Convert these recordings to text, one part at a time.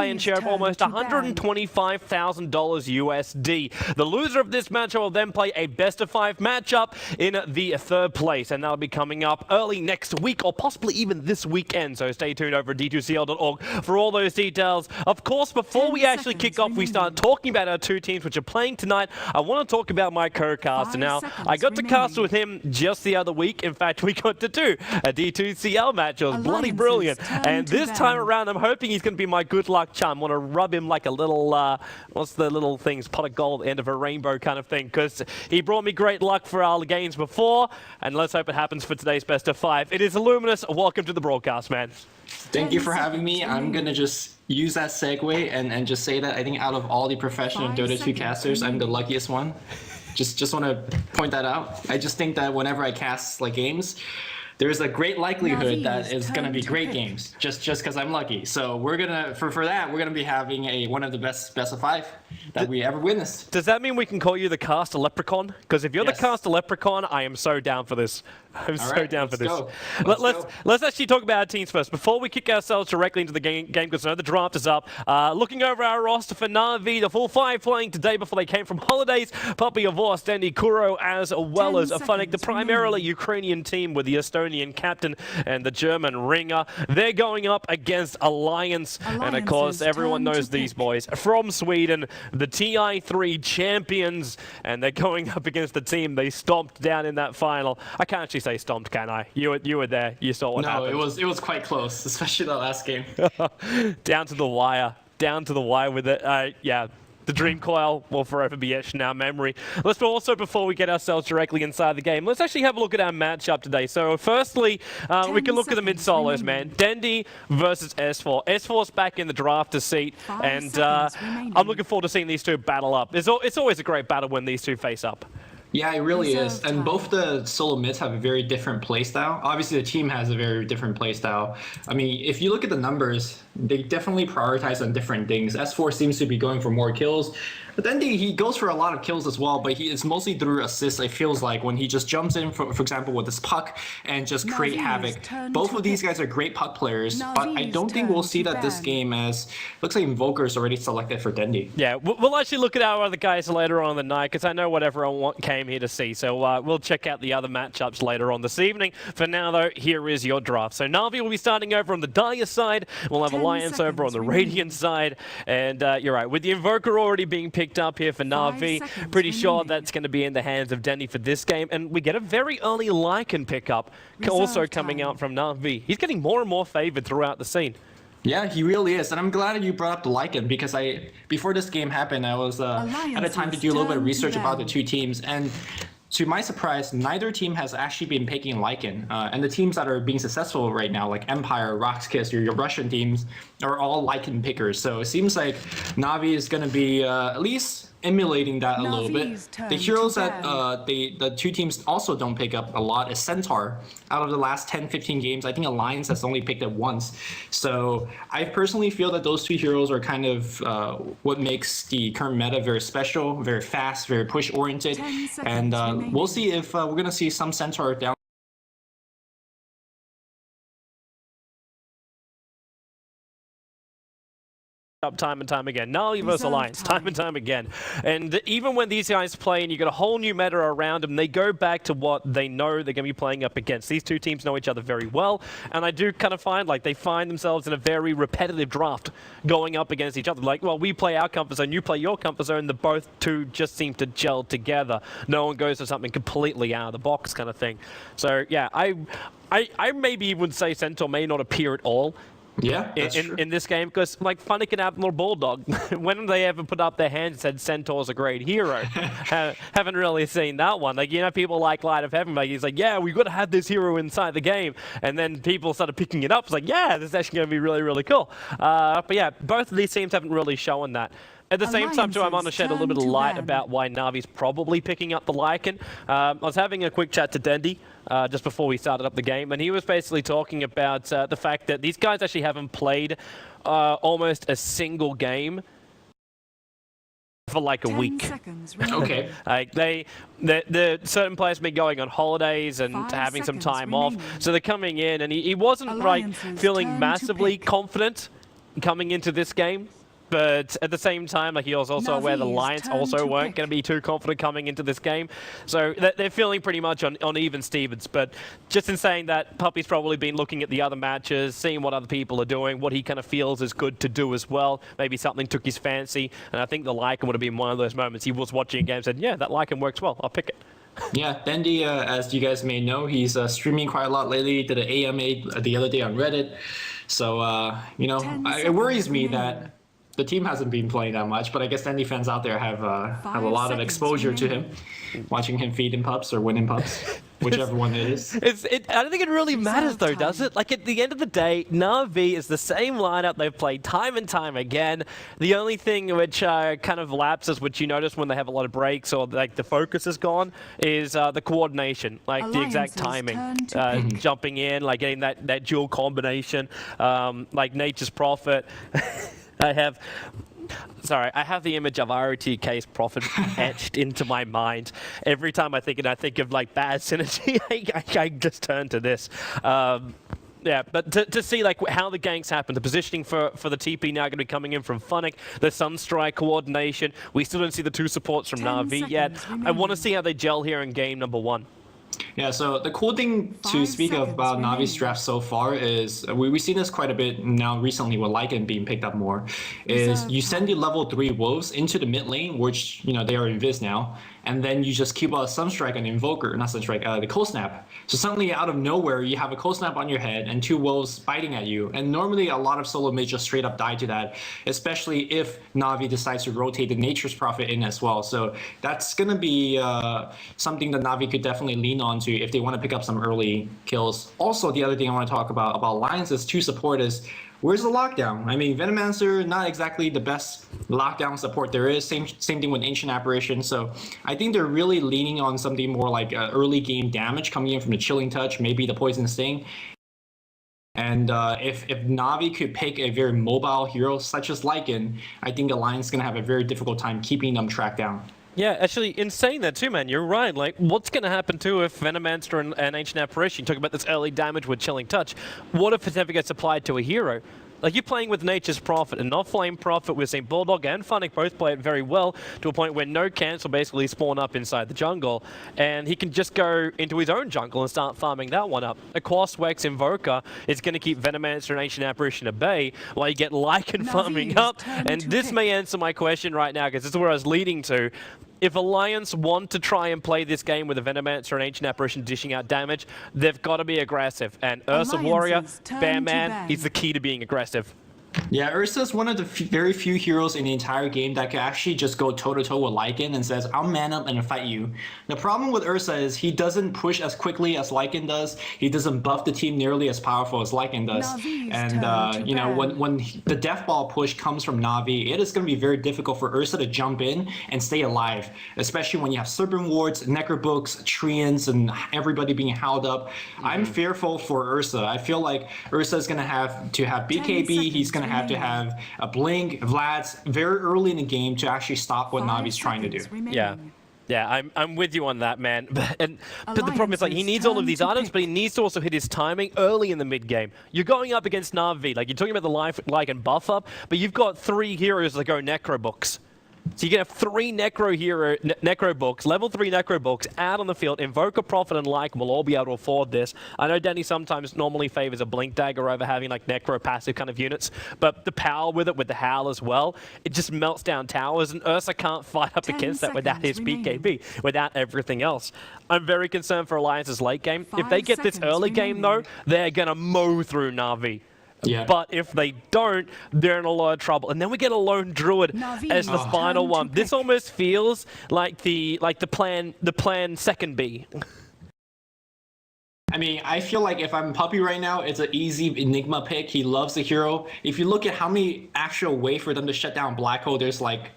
lion's share of almost $125,000 USD. The loser of this matchup will then play a best-of-5 matchup in the third place, and that'll be coming up early next week, or possibly even this weekend. So stay tuned over at D2CL.org for all those details. Of course, before we actually kick off, we start talking about our two teams which are playing tonight. I want to talk about my co-caster now. I got to cast with him just the other week. In fact, we got to do a D2CL match. It was bloody brilliant. And this time around, I'm hoping he's going to be my good luck charm. I want to rub him like a little, what's the little things, pot of gold, end of a rainbow kind of thing, because he brought me great luck for our games before, and let's hope it happens for today's best of 5. It is Illuminous. Welcome to the broadcast, man. Thank you for having me. I'm going to just use that segue and just say that I think out of all the professional Dota 2 casters, I'm the luckiest one. Just want to point that out. I just think that whenever I cast like games, there's a great likelihood that it's going to be great games, just because I'm lucky. So we're gonna for that we're gonna be having one of the best of 5 that we ever witnessed. Does that mean we can call you the caster leprechaun? Because if you're the caster leprechaun, I am so down for this. I'm so down for this. Let's actually talk about our teams first before we kick ourselves directly into the game because I know the draft is up. Looking over our roster for Na'Vi, the full 5 playing today before they came from holidays. Poppy, vods, Dendi, Kuro, as well as Funnick, the primarily Ukrainian team with the Estonian captain and the German ringer. They're going up against Alliance, and of course everyone knows these boys from Sweden, the TI3 champions, and they're going up against the team they stomped down in that final. I can't actually say stomped, can I? You were there. You saw what happened. No, it was quite close, especially that last game. Down to the wire. Down to the wire with it. Yeah. The Dream Coil will forever be etched in our memory. Let's also, before we get ourselves directly inside the game, let's actually have a look at our matchup today. So firstly, we can look at the mid-solos, man. Dendi versus S4. S4's back in the drafter seat, and I'm looking forward to seeing these two battle up. It's always a great battle when these two face up. Yeah, it really is. And both the solo mids have a very different playstyle. Obviously, the team has a very different playstyle. I mean, if you look at the numbers, they definitely prioritize on different things. S4 seems to be going for more kills. But then he goes for a lot of kills as well, but it's mostly through assists, it feels like, when he just jumps in, for example, with this puck and just create havoc. Both of these guys are great puck players, but I don't think we'll see that this game, as looks like Invoker is already selected for Dendi. Yeah, we'll actually look at our other guys later on in the night, because I know what everyone came here to see, so we'll check out the other matchups later on this evening. For now, though, here is your draft. So Na'Vi will be starting over on the Dire side, we'll have Alliance over on the Radiant side, and you're right, with the Invoker already being picked up here for Na'Vi, pretty sure that's going to be in the hands of Dendi for this game, and we get a very early Lycan pickup also coming out from Na'Vi. He's getting more and more favored throughout the scene. Yeah, he really is, and I'm glad you brought up the Lycan, because before this game happened, I was had a time to do a little bit of research about the two teams, and to my surprise, neither team has actually been picking Lycan. And the teams that are being successful right now, like Empire, Roxkiss, your Russian teams, are all Lycan pickers. So it seems like Na'Vi is going to be at least emulating that a little bit. The heroes that the two teams also don't pick up a lot is Centaur. Out of the last 10-15 games, I think Alliance has only picked it once. So I personally feel that those two heroes are kind of what makes the current meta very special, very fast, very push-oriented. And we'll see if we're going to see some Centaur down up time and time again. Na'Vi versus Alliance, time and time again. And even when these guys play and you got a whole new meta around them, they go back to what they know they're going to be playing up against. These two teams know each other very well, and I do kind of find like they find themselves in a very repetitive draft going up against each other. Like, well, we play our comfort zone, you play your comfort zone, the both two just seem to gel together. No one goes to something completely out of the box kind of thing. So yeah, I maybe would say Centaur may not appear at all. Yeah, that's true. In this game, because like Funnick and Admiral Bulldog, when have they ever put up their hands and said Centaur's a great hero? Haven't really seen that one. Like, you know, people like Light of Heaven, like he's like, yeah, we've got to have this hero inside the game, and then people started picking it up. It's like, yeah, this is actually going to be really, really cool. But yeah, both of these teams haven't really shown that. At the same time, too, I want to shed a little bit of light about why Na'Vi's probably picking up the Lycan. I was having a quick chat to Dendi just before we started up the game, and he was basically talking about the fact that these guys actually haven't played almost a single game for like a week. Okay. Like the certain players have been going on holidays and having some time off, so they're coming in, and he wasn't like feeling massively confident coming into this game. But at the same time, like, he was also aware the Lions also weren't going to be too confident coming into this game. So they're feeling pretty much on even Stevens. But just in saying that, Puppy's probably been looking at the other matches, seeing what other people are doing, what he kind of feels is good to do as well. Maybe something took his fancy. And I think the Lycan would have been one of those moments. He was watching a game and said, yeah, that Lycan works well. I'll pick it. Yeah, Dendi, as you guys may know, he's streaming quite a lot lately. Did an AMA the other day on Reddit. So, you know, it worries me that the team hasn't been playing that much, but I guess Dendi fans out there have a lot of exposure to him, watching him feed in pups or win in pups, whichever one it is. I don't think it really matters though, does it? Like, at the end of the day, Na'Vi is the same lineup they've played time and time again. The only thing which kind of lapses, which you notice when they have a lot of breaks or like the focus is gone, is the coordination, like the exact timing, jumping in, like getting that dual combination, like Nature's Prophet. I have the image of ROT Case Prophet etched into my mind. Every time I think it, I think of like bad synergy. I just turn to this. Yeah, but to see like how the ganks happen, the positioning for the TP now going to be coming in from Funnick, the Sunstrike coordination. We still don't see the two supports from Na'Vi yet. I want to see how they gel here in game number 1. Yeah, so the cool thing to speak of about Navi's draft so far is we've seen this quite a bit now recently with Lycan being picked up more, is you send the level 3 wolves into the mid lane, which, you know, they are invis now, and then you just keep a Sunstrike and Invoker, not Sunstrike, the Cold Snap. So suddenly out of nowhere, you have a Cold Snap on your head and 2 wolves biting at you. And normally a lot of solo mids just straight up die to that, especially if Na'Vi decides to rotate the Nature's Prophet in as well. So that's going to be something that Na'Vi could definitely lean on to if they want to pick up some early kills. Also, the other thing I want to talk about Alliance's 2 support is, where's the lockdown? I mean, Venomancer, not exactly the best lockdown support there is. Same thing with Ancient Apparition. So I think they're really leaning on something more like early game damage coming in from the Chilling Touch, maybe the Poison Sting. And if Na'Vi could pick a very mobile hero such as Lycan, I think Alliance is going to have a very difficult time keeping them tracked down. Yeah, actually, in saying that too, man, you're right. Like, what's going to happen too if Venomancer and Ancient Apparition, talk about this early damage with Chilling Touch, what if it never gets applied to a hero? Like, you're playing with Nature's Prophet and not Flame Prophet. We've seen Bulldog and Funnick both play it very well to a point where no cancel basically spawn up inside the jungle, and he can just go into his own jungle and start farming that one up. Aquos Wex Invoker is going to keep Venomancer and Ancient Apparition at bay while you get Lycan farming up. And this may answer my question right now, because this is where I was leading to. If Alliance want to try and play this game with a Venomancer and Ancient Apparition dishing out damage, they've got to be aggressive. And Ursa Warrior, Bear Man, he's the key to being aggressive. Yeah, Ursa's one of the very few heroes in the entire game that can actually just go toe-to-toe with Lycan and says, I'll man up and fight you. The problem with Ursa is he doesn't push as quickly as Lycan does. He doesn't buff the team nearly as powerful as Lycan does. And, you know, when the Death Ball push comes from Na'Vi, it is going to be very difficult for Ursa to jump in and stay alive, especially when you have Serpent Wards, Necrobooks, Treants, and everybody being held up. I'm fearful for Ursa. I feel like Ursa is going to have BKB. He's going to have a Blink, Vlad's very early in the game to actually stop what Navi's trying to do. Yeah, I'm with you on that, man. But the problem is, like, he needs all of these items, but he needs to also hit his timing early in the mid game. You're going up against Na'Vi, like, you're talking about the Lycan buff up, but you've got 3 heroes that go Necrobooks. So you can have 3 Necro books, level 3 Necro books out on the field. Invoker, Prophet, and Lycan will all be able to afford this. I know Dendi sometimes normally favors a Blink Dagger over having like Necro passive kind of units, but the power with it, with the Howl as well, it just melts down towers, and Ursa can't fight up against that without his BKB, without everything else. I'm very concerned for Alliance's late game. If they get this early game though, they're gonna mow through Na'Vi. Yeah. But if they don't, they're in a lot of trouble. And then we get a lone druid as the final one. This almost feels like the plan second B. I mean, I feel like if I'm Puppy right now, it's an easy Enigma pick. He loves the hero. If you look at how many actual way for them to shut down Black Hole, there's like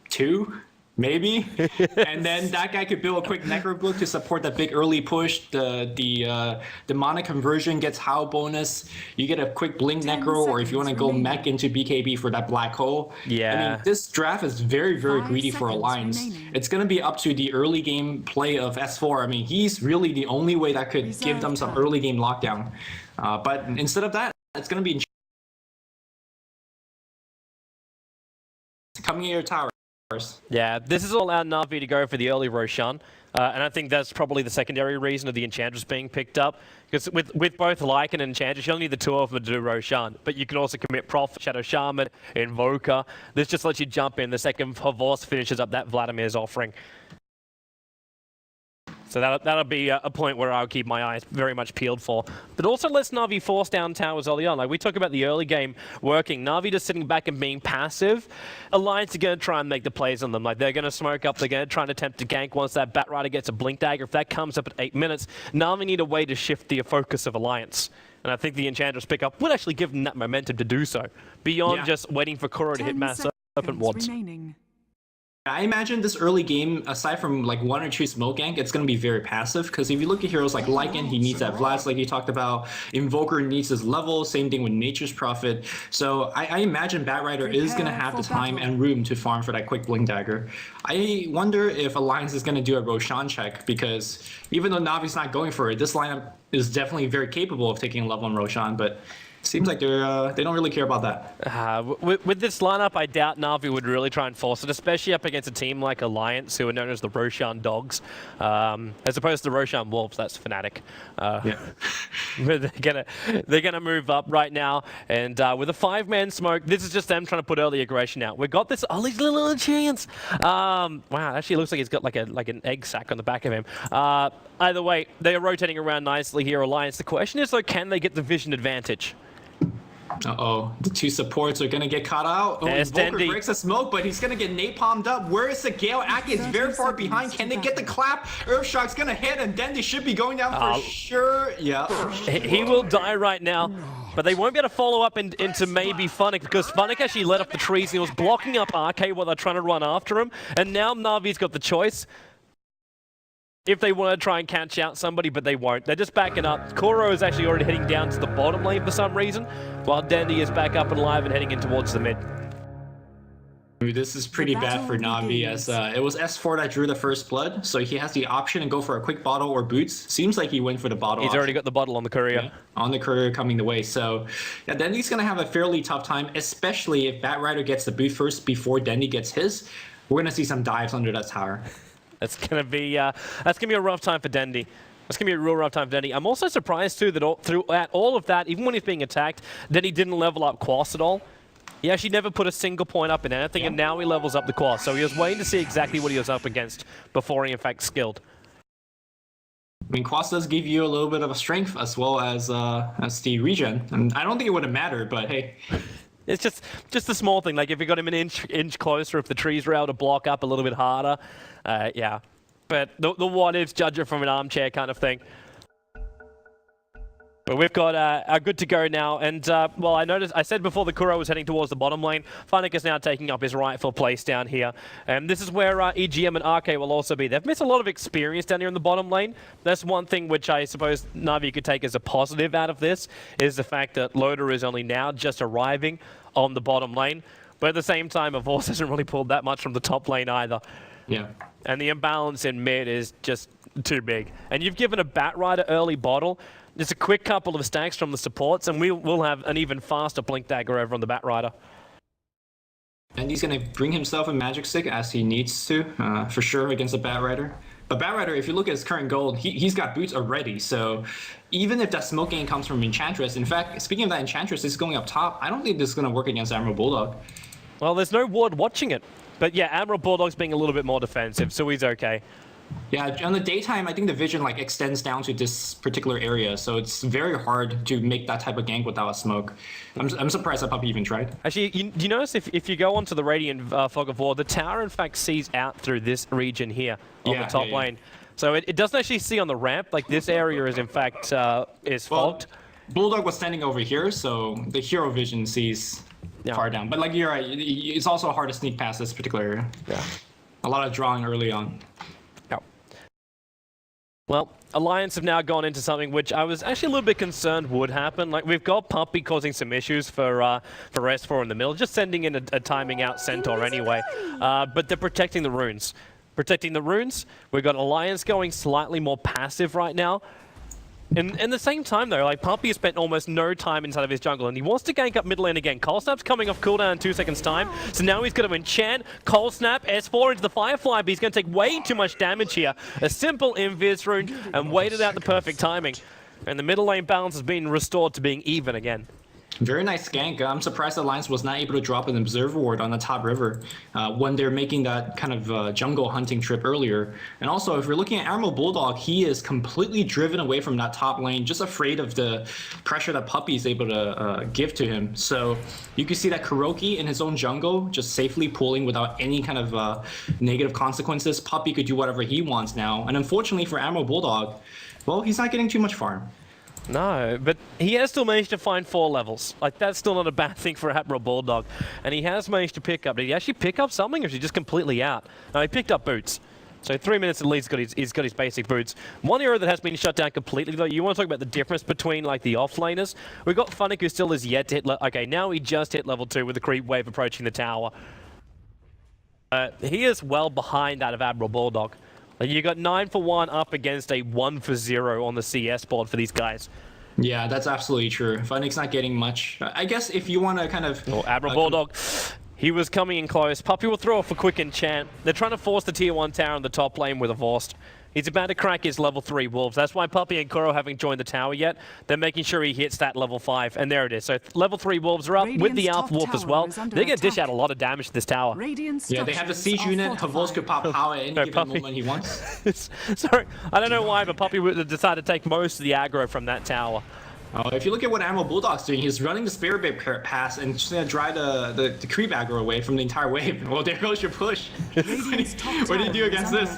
2. Maybe, and then that guy could build a quick Necro book to support the big early push. The mana conversion gets Howl bonus. You get a quick Blink Necro, or if you want to go mech into BKB for that Black Hole. Yeah. I mean, this draft is very, very greedy for Alliance. It's going to be up to the early game play of S4. I mean, he's really the only way that could give them some early game lockdown. But instead of that, it's going to be coming at your towers. Yeah, this is all allowed Na'Vi to go for the early Roshan. And I think that's probably the secondary reason of the Enchantress being picked up. Because with both Lycan and Enchantress, you only need the two of them to do Roshan. But you can also commit Prof, Shadow Shaman, Invoker. This just lets you jump in the second Vods finishes up that Vladimir's offering. So that'll be a point where I'll keep my eyes very much peeled for. But also lets Na'Vi force down towers early on. Like we talk about the early game working. Na'Vi just sitting back and being passive. Alliance are going to try and make the plays on them. Like they're going to smoke up. They're going to try and attempt to gank once that Batrider gets a Blink Dagger. If that comes up at 8 minutes, Na'Vi need a way to shift the focus of Alliance. And I think the Enchantress pickup would actually give them that momentum to do so. Beyond just waiting for Kuro to hit Mass Serpent Wards. I imagine this early game, aside from like 1 or 2 smoke gank, it's going to be very passive. Because if you look at heroes like Lycan, he needs that Vlads like you talked about. Invoker needs his level. Same thing with Nature's Prophet. So I imagine Batrider is going to have the time and room to farm for that quick Blink Dagger. I wonder if Alliance is going to do a Roshan check, because even though Navi's not going for it, this lineup is definitely very capable of taking a level on Roshan, but seems like they don't really care about that. With this lineup, I doubt Na'Vi would really try and force it, especially up against a team like Alliance, who are known as the Roshan Dogs, as opposed to the Roshan Wolves. That's Fnatic. They're gonna move up right now, and with a 5-man smoke, this is just them trying to put early aggression out. We've got this. Oh, these little chance. Wow, actually looks like he's got like an egg sack on the back of him. Either way, they are rotating around nicely here, Alliance. The question is, though, can they get the vision advantage? Uh-oh, the 2 supports are gonna get caught out. Oh, Invoker breaks the smoke, but he's gonna get napalmed up. Where is the Gale? Aki is very far behind. Can they get the clap? Earthshock's gonna hit, and Dendi should be going down for sure. Yeah. He will die right now, but they won't be able to follow up into maybe Funnick, because Funnick actually let up the trees, and he was blocking up RK while they're trying to run after him, and now Na'Vi's got the choice. If they want to try and catch out somebody, but they won't. They're just backing up. Kuro is actually already heading down to the bottom lane for some reason, while Dendi is back up and live and heading in towards the mid. This is pretty bad for Na'Vi, as it was S4 that drew the first blood, so he has the option to go for a quick bottle or boots. Seems like he went for the bottle. He's already got the bottle on the courier. Yeah, on the courier coming the way. So yeah, Dendi's going to have a fairly tough time, especially if Batrider gets the boot first before Dendi gets his. We're going to see some dives under that tower. That's gonna be a rough time for Dendi. That's gonna be a real rough time for Dendi. I'm also surprised too that throughout all of that, even when he's being attacked, Dendi didn't level up Quas at all. He actually never put a single point up in anything, and now he levels up the Quas. So he was waiting to see exactly what he was up against before he in fact skilled. I mean, Quas does give you a little bit of a strength as well as the regen, and I don't think it would have mattered, but hey. It's just a small thing. Like if you got him an inch closer, if the trees were able to block up a little bit harder, yeah. But the what ifs, judge it from an armchair kind of thing. But we've got our good to go now, and well, I said before the Kuro was heading towards the bottom lane. Funnick is now taking up his rightful place down here, and this is where EGM and RK will also be. They've missed a lot of experience down here in the bottom lane. That's one thing which I suppose Na'Vi could take as a positive out of this, is the fact that Loader is only now just arriving on the bottom lane. But at the same time, of course, hasn't really pulled that much from the top lane either. Yeah. And the imbalance in mid is just too big. And you've given a Batrider early bottle. Just a quick couple of stacks from the supports, and we'll have an even faster Blink Dagger over on the Batrider. And he's going to bring himself a Magic Stick as he needs to, for sure, against the Batrider. But Batrider, if you look at his current gold, he's got boots already, so even if that smoke gain comes from Enchantress, in fact, speaking of that Enchantress, is going up top, I don't think this is going to work against Admiral Bulldog. Well, there's no ward watching it. But yeah, Admiral Bulldog's being a little bit more defensive, so he's okay. Yeah, on the daytime, I think the vision like extends down to this particular area, so it's very hard to make that type of gank without a smoke. I'm surprised that Puppy even tried. Actually, you notice if you go onto the Radiant Fog of War, the tower in fact sees out through this region here on the top lane. So it doesn't actually see on the ramp. Like this area is in fact is fogged. Bulldog was standing over here, so the hero vision sees far down. But like you're right, it's also hard to sneak past this particular area. Yeah. A lot of drawing early on. Well, Alliance have now gone into something which I was actually a little bit concerned would happen. Like, we've got Puppy causing some issues for S4 in the middle, just sending in a timing out Centaur anyway. But they're protecting the runes. Protecting the runes. We've got Alliance going slightly more passive right now. In the same time, though, like, Puppy has spent almost no time inside of his jungle, and he wants to gank up mid lane again. Cold Snap's coming off cooldown in 2 seconds' time, so now he's going to enchant, Cold Snap, S4 into the Firefly, but he's going to take way too much damage here. A simple invis rune, and waited out the perfect timing. And the middle lane balance has been restored to being even again. Very nice gank. I'm surprised Alliance was not able to drop an Observer Ward on the top river when they're making that kind of jungle hunting trip earlier. And also, if you're looking at Admiral Bulldog, he is completely driven away from that top lane, just afraid of the pressure that Puppy is able to give to him. So you can see that Kuroki in his own jungle, just safely pulling without any kind of negative consequences. Puppy could do whatever he wants now. And unfortunately for Admiral Bulldog, well, he's not getting too much farm. No, but he has still managed to find 4 levels. Like, that's still not a bad thing for Admiral Bulldog. And he has managed to pick up. Did he actually pick up something, or is he just completely out? No, he picked up boots. So 3 minutes at least he's got his basic boots. One area that has been shut down completely, though, you want to talk about the difference between, like, the offlaners. We've got Funnick, who still is yet to hit... Okay, now he just hit level 2 with the creep wave approaching the tower. He is well behind that of Admiral Bulldog. You got 9 for 1 up against a 1 for 0 on the CS board for these guys. Yeah, that's absolutely true. Funnick's not getting much. I guess if you want to kind of... Oh, Admiral Bulldog, he was coming in close. Puppy will throw off a quick enchant. They're trying to force the tier 1 tower in the top lane with a Vorst. He's about to crack his level 3 wolves. That's why Puppy and Kuro haven't joined the tower yet. They're making sure he hits that level 5, and there it is. So level 3 wolves are up with the Alpha Wolf as well. They're going to dish out a lot of damage to this tower. Yeah, they have the siege unit. Havos could pop power at any given moment he wants. Sorry, I don't know why, but Puppy decided to take most of the aggro from that tower. If you look at what Admiral Bulldog's doing, he's running the Spirit Bait pass and just going to drive the creep aggro away from the entire wave. Well, there goes your push. What do you do against this?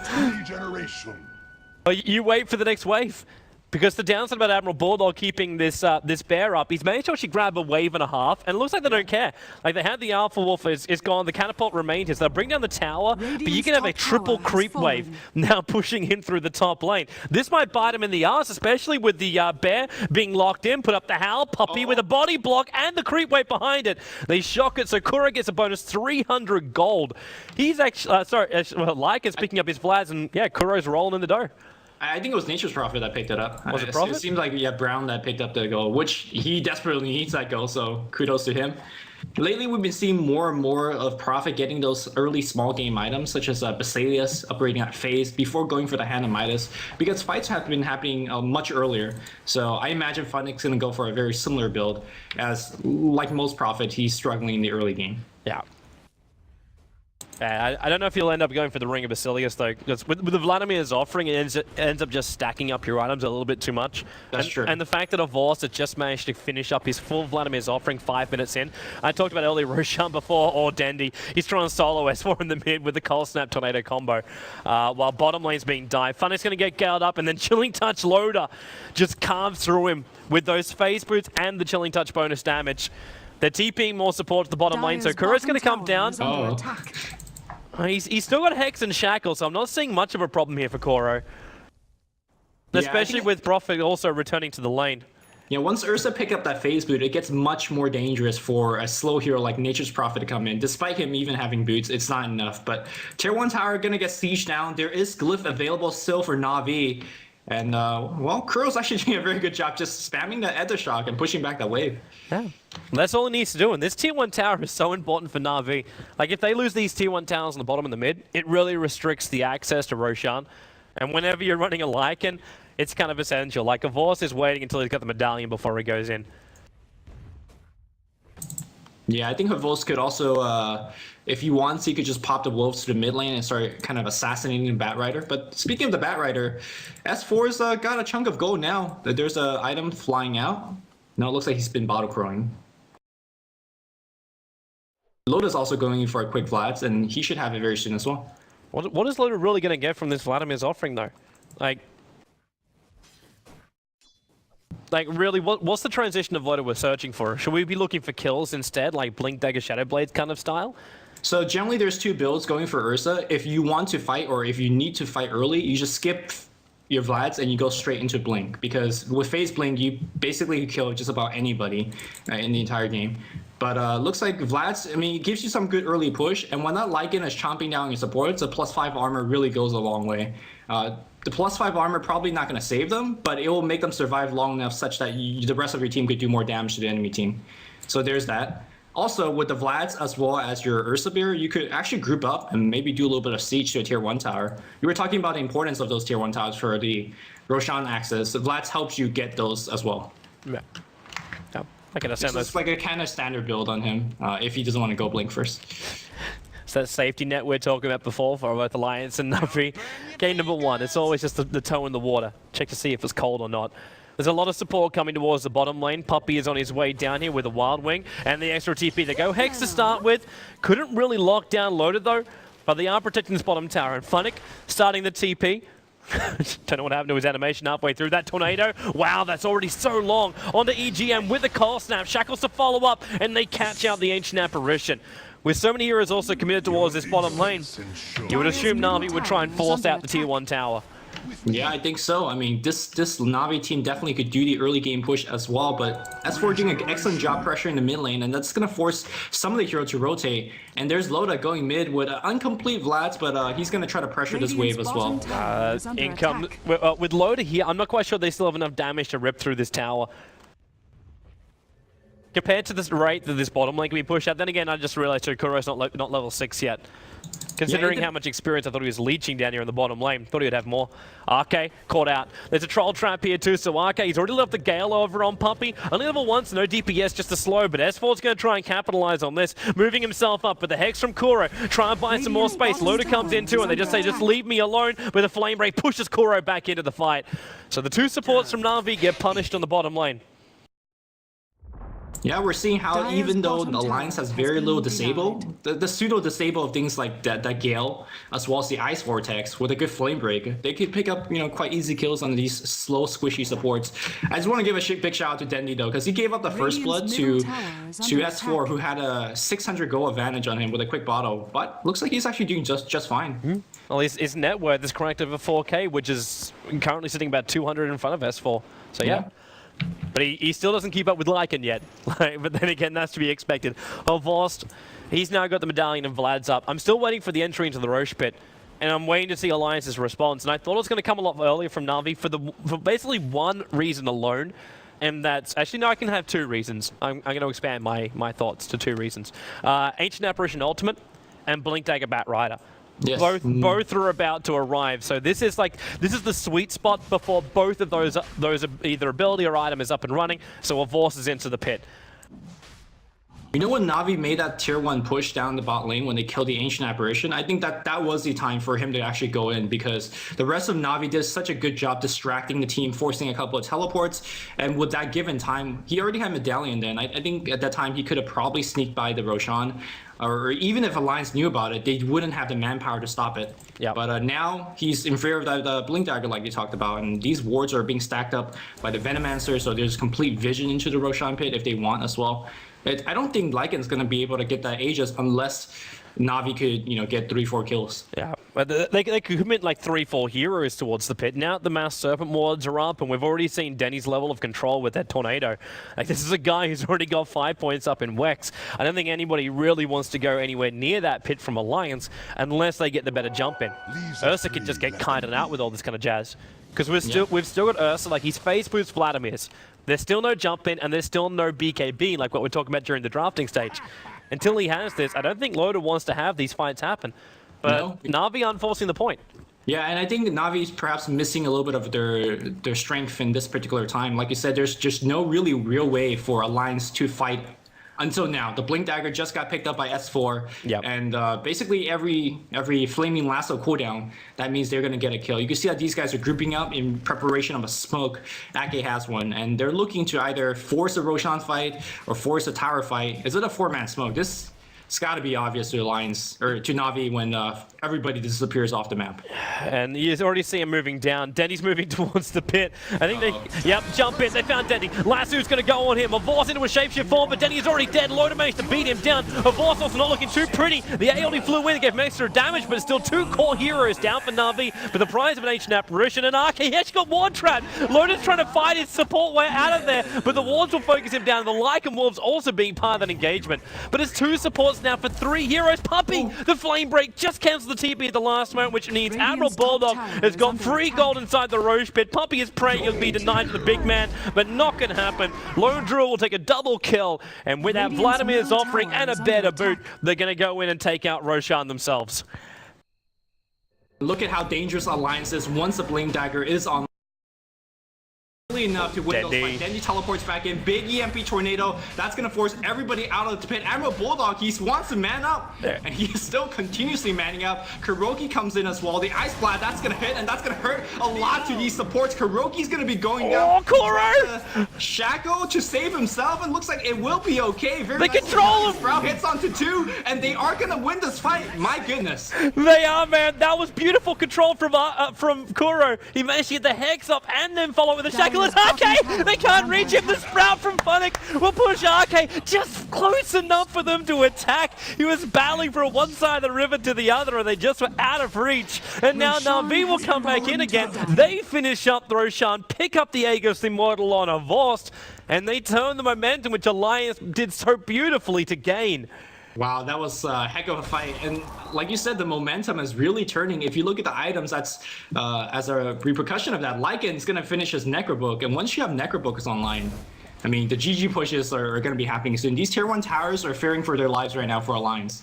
You wait for the next wave. Because the downside about Admiral Bulldog keeping this this bear up, he's managed to actually grab a wave and a half, and it looks like they don't care. Like, they had the Alpha Wolf is gone, the catapult remained here, so they'll bring down the tower, but you can have a triple creep wave now pushing in through the top lane. This might bite him in the ass, especially with the bear being locked in, put up the Howl, Puppy with a body block, and the creep wave behind it. They shock it, so Kura gets a bonus 300 gold. He's actually, Lyca's picking up his Vlads, and yeah, Kuro's rolling in the dough. I think it was Nature's Prophet that picked it up. Was it Prophet? It seems like, yeah, Brown that picked up the goal, which he desperately needs that goal, so kudos to him. Lately, we've been seeing more and more of Prophet getting those early small game items, such as Basilius upgrading at phase before going for the Hand of Midas, because fights have been happening much earlier. So I imagine Funnick's going to go for a very similar build, as like most Prophet, he's struggling in the early game. Yeah. I don't know if you'll end up going for the Ring of Basilius, though, because with the Vladimir's offering, it ends up just stacking up your items a little bit too much. That's true. And the fact that Avos had just managed to finish up his full Vladimir's offering 5 minutes in. I talked about earlier Roshan before, or Dendi. He's trying to solo S4 in the mid with the Cold Snap Tornado combo, while bottom lane's being dived. Funnick's going to get galled up, and then Chilling Touch Loader just carves through him with those phase boots and the Chilling Touch bonus damage. They're TPing more support to the bottom lane, so Kuro's going to come down. He's still got Hex and Shackle, so I'm not seeing much of a problem here for Kuro. Especially with Prophet also returning to the lane. Yeah, once Ursa picked up that phase boot, it gets much more dangerous for a slow hero like Nature's Prophet to come in. Despite him even having boots, it's not enough. But Tier 1 tower gonna get sieged down. There is Glyph available still for Na'Vi. And, well, Kuro's actually doing a very good job just spamming the Ether Shock and pushing back that wave. Yeah, that's all he needs to do. And this Tier 1 tower is so important for Na'Vi. Like, if they lose these Tier 1 towers on the bottom and the mid, it really restricts the access to Roshan. And whenever you're running a Lycan, it's kind of essential. Like, Avos is waiting until he's got the medallion before he goes in. Yeah, I think Havos could also, if he wants, he could just pop the wolves to the mid lane and start kind of assassinating the Batrider. But speaking of the Batrider, S4's got a chunk of gold now. There's an item flying out. No, it looks like he's been bottle crowing. Loda's also going in for a quick Vlads, and he should have it very soon as well. What is Loda really going to get from this Vladimir's offering, though? Like, really, what's the transition of Loda we're searching for? Should we be looking for kills instead, like Blink Dagger Shadow Blades kind of style? So generally there's two builds going for Ursa. If you want to fight or if you need to fight early, you just skip your Vlads and you go straight into Blink. Because with Phase Blink, you basically kill just about anybody in the entire game. But looks like Vlad's, I mean, it gives you some good early push. And when that Lycan is chomping down your supports, a +5 armor really goes a long way. the +5 armor probably not going to save them, but it will make them survive long enough such that the rest of your team could do more damage to the enemy team. So there's that. Also, with the Vlads as well as your Ursabir, you could actually group up and maybe do a little bit of siege to a tier 1 tower. You were talking about the importance of those tier 1 towers for the Roshan access. The Vlads helps you get those as well. Yeah. I can understand It's like a kind of standard build on him if he doesn't want to go Blink first. So that safety net we're talking about before for both Alliance and Navi. Game number 1, it's always just the toe in the water. Check to see if it's cold or not. There's a lot of support coming towards the bottom lane. Puppey is on his way down here with a Wild Wing and the extra TP to go. Hex to start with. Couldn't really lock down Loaded though, but they are protecting this bottom tower. And Funnick starting the TP. Don't know what happened to his animation halfway through that tornado. Wow, that's already so long. Onto EGM with the Cold Snap. Shackles to follow up, and they catch out the Ancient Apparition. With so many heroes also committed towards this bottom lane, you would assume Na'Vi would try and force out the tier 1 tower. Yeah, I think so. I mean, this Na'Vi team definitely could do the early game push as well, but S4 doing an excellent job pressuring the mid lane, and that's going to force some of the heroes to rotate. And there's Loda going mid with incomplete Vlads, but he's going to try to pressure this wave as well. Income with Loda here, I'm not quite sure they still have enough damage to rip through this tower. Compared to this rate that this bottom lane can be pushed out, then again, I just realized Kuro's not level 6 yet. Considering how much experience I thought he was leeching down here in the bottom lane. Thought he would have more. RK caught out. There's a troll trap here too, so RK, he's already left the Gale over on Puppey. Only level 1, so no DPS, just a slow, but S4's going to try and capitalize on this. Moving himself up with the Hex from Kuro. Try and buy some more space. Loader comes in too, and they just say, just leave me alone. But the Flame Break pushes Kuro back into the fight. So the 2 supports from Na'Vi get punished on the bottom lane. Yeah, we're seeing how even though the Alliance has very little disable, the pseudo-disable of things like that Gale, as well as the Ice Vortex, with a good Flame Break, they could pick up, quite easy kills on these slow, squishy supports. I just want to give a big shout out to Dendi though, because he gave up the first blood to S4, who had a 600 goal advantage on him with a quick bottle, but looks like he's actually doing just fine. Well, his net worth is cracked over 4K, which is currently sitting about 200 in front of S4. So yeah. But he still doesn't keep up with Lycan yet. But then again, that's to be expected. Vods, he's now got the Medallion and Vlad's up. I'm still waiting for the entry into the Roche pit. And I'm waiting to see Alliance's response. And I thought it was going to come a lot earlier from Na'Vi for basically one reason alone. And that's... Actually, no, I can have 2 reasons. I'm going to expand my thoughts to 2 reasons. Ancient Apparition Ultimate and Blink Dagger Bat Rider. Yes. Both are about to arrive, so this is the sweet spot before both of those either ability or item is up and running. So a Vorce is into the pit. You know when Na'Vi made that tier 1 push down the bot lane when they killed the Ancient Apparition? I think that was the time for him to actually go in, because the rest of Na'Vi did such a good job distracting the team, forcing a couple of teleports, and with that given time, he already had Medallion then. I think at that time he could have probably sneaked by the Roshan, or even if Alliance knew about it, they wouldn't have the manpower to stop it. Yeah. But now he's in fear of the Blink Dagger like you talked about, and these wards are being stacked up by the Venomancer, so there's complete vision into the Roshan pit if they want as well. I don't think Lycan's going to be able to get that Aegis unless Na'Vi could, get 3-4 kills. Yeah, but they could commit like 3-4 heroes towards the pit. Now the Mass Serpent wards are up, and we've already seen Denny's level of control with that Tornado. Like, this is a guy who's already got 5 points up in Wex. I don't think anybody really wants to go anywhere near that pit from Alliance unless they get the better jump in. Ursa could just get kited out with all this kind of jazz. Because we've still got Ursa, like, he's phase boost Vladimir's. There's still no jump in, and there's still no BKB, like what we're talking about during the drafting stage. Until he has this, I don't think Loda wants to have these fights happen. But Na'Vi aren't forcing the point. Yeah, and I think Na'Vi's perhaps missing a little bit of their strength in this particular time. Like you said, there's just no really real way for Alliance to fight until now. The Blink Dagger just got picked up by S4, and basically every Flaming Lasso cooldown, that means they're going to get a kill. You can see that these guys are grouping up in preparation of a smoke. Ake has one, and they're looking to either force a Roshan fight or force a tower fight. Is it a 4-man smoke? It's got to be obvious to Alliance, or to Na'Vi, when everybody disappears off the map. And you already see him moving down. Dendy's moving towards the pit. I think jump in. They found Dendi. Lasso's going to go on him. Vods into a shapeshift form, but Dendy is already dead. Loda managed to beat him down. Vods also not looking too pretty. The AOD flew in, gave him extra damage, but still 2 core heroes down for Na'Vi for the prize of an Ancient Apparition. And RK, he actually got ward trapped. Loda's trying to fight his support way out of there, but the wards will focus him down. The Lycan Wolves also being part of that engagement. But it's 2 supports now for 3 heroes. Puppey, the flame break just cancels the TP at the last moment, which means Admiral Bulldog has got free gold inside the Roche pit. Puppey is praying he'll be denied to the big man, but not gonna happen. Lone Druid will take a double kill, and with that Vladimir's offering and a better boot, they're gonna go in and take out Roshan themselves. Look at how dangerous Alliance is once the Blink Dagger is on. Enough to win those fights. Dendi teleports back in. Big EMP tornado. That's going to force everybody out of the pit. Admiral Bulldog, he wants to man up. And he is still continuously manning up. Kuroki comes in as well. The Ice Blast, that's going to hit, and that's going to hurt a lot to these supports. Kuroki's going to be going down. Oh, Koro! Shackle to save himself, and looks like it will be okay. Very they control him. Sprout hits onto 2, and they are going to win this fight. My goodness. They are, man. That was beautiful control from Kuro. He managed to get the Hex up and then follow with the Shackle. RK! They can't reach him! The Sprout from Funnick will push RK just close enough for them to attack. He was battling from one side of the river to the other, and they just were out of reach. And now Na'Vi will come back in again. They finish up the Roshan, pick up the Aegis Immortal on a Vost, and they turn the momentum, which Alliance did so beautifully to gain. Wow, that was a heck of a fight. And like you said, the momentum is really turning. If you look at the items, that's as a repercussion of that, Lycan's going to finish his Necrobook. And once you have Necrobooks online, I mean, the GG pushes are going to be happening soon. These tier 1 towers are fearing for their lives right now for Alliance.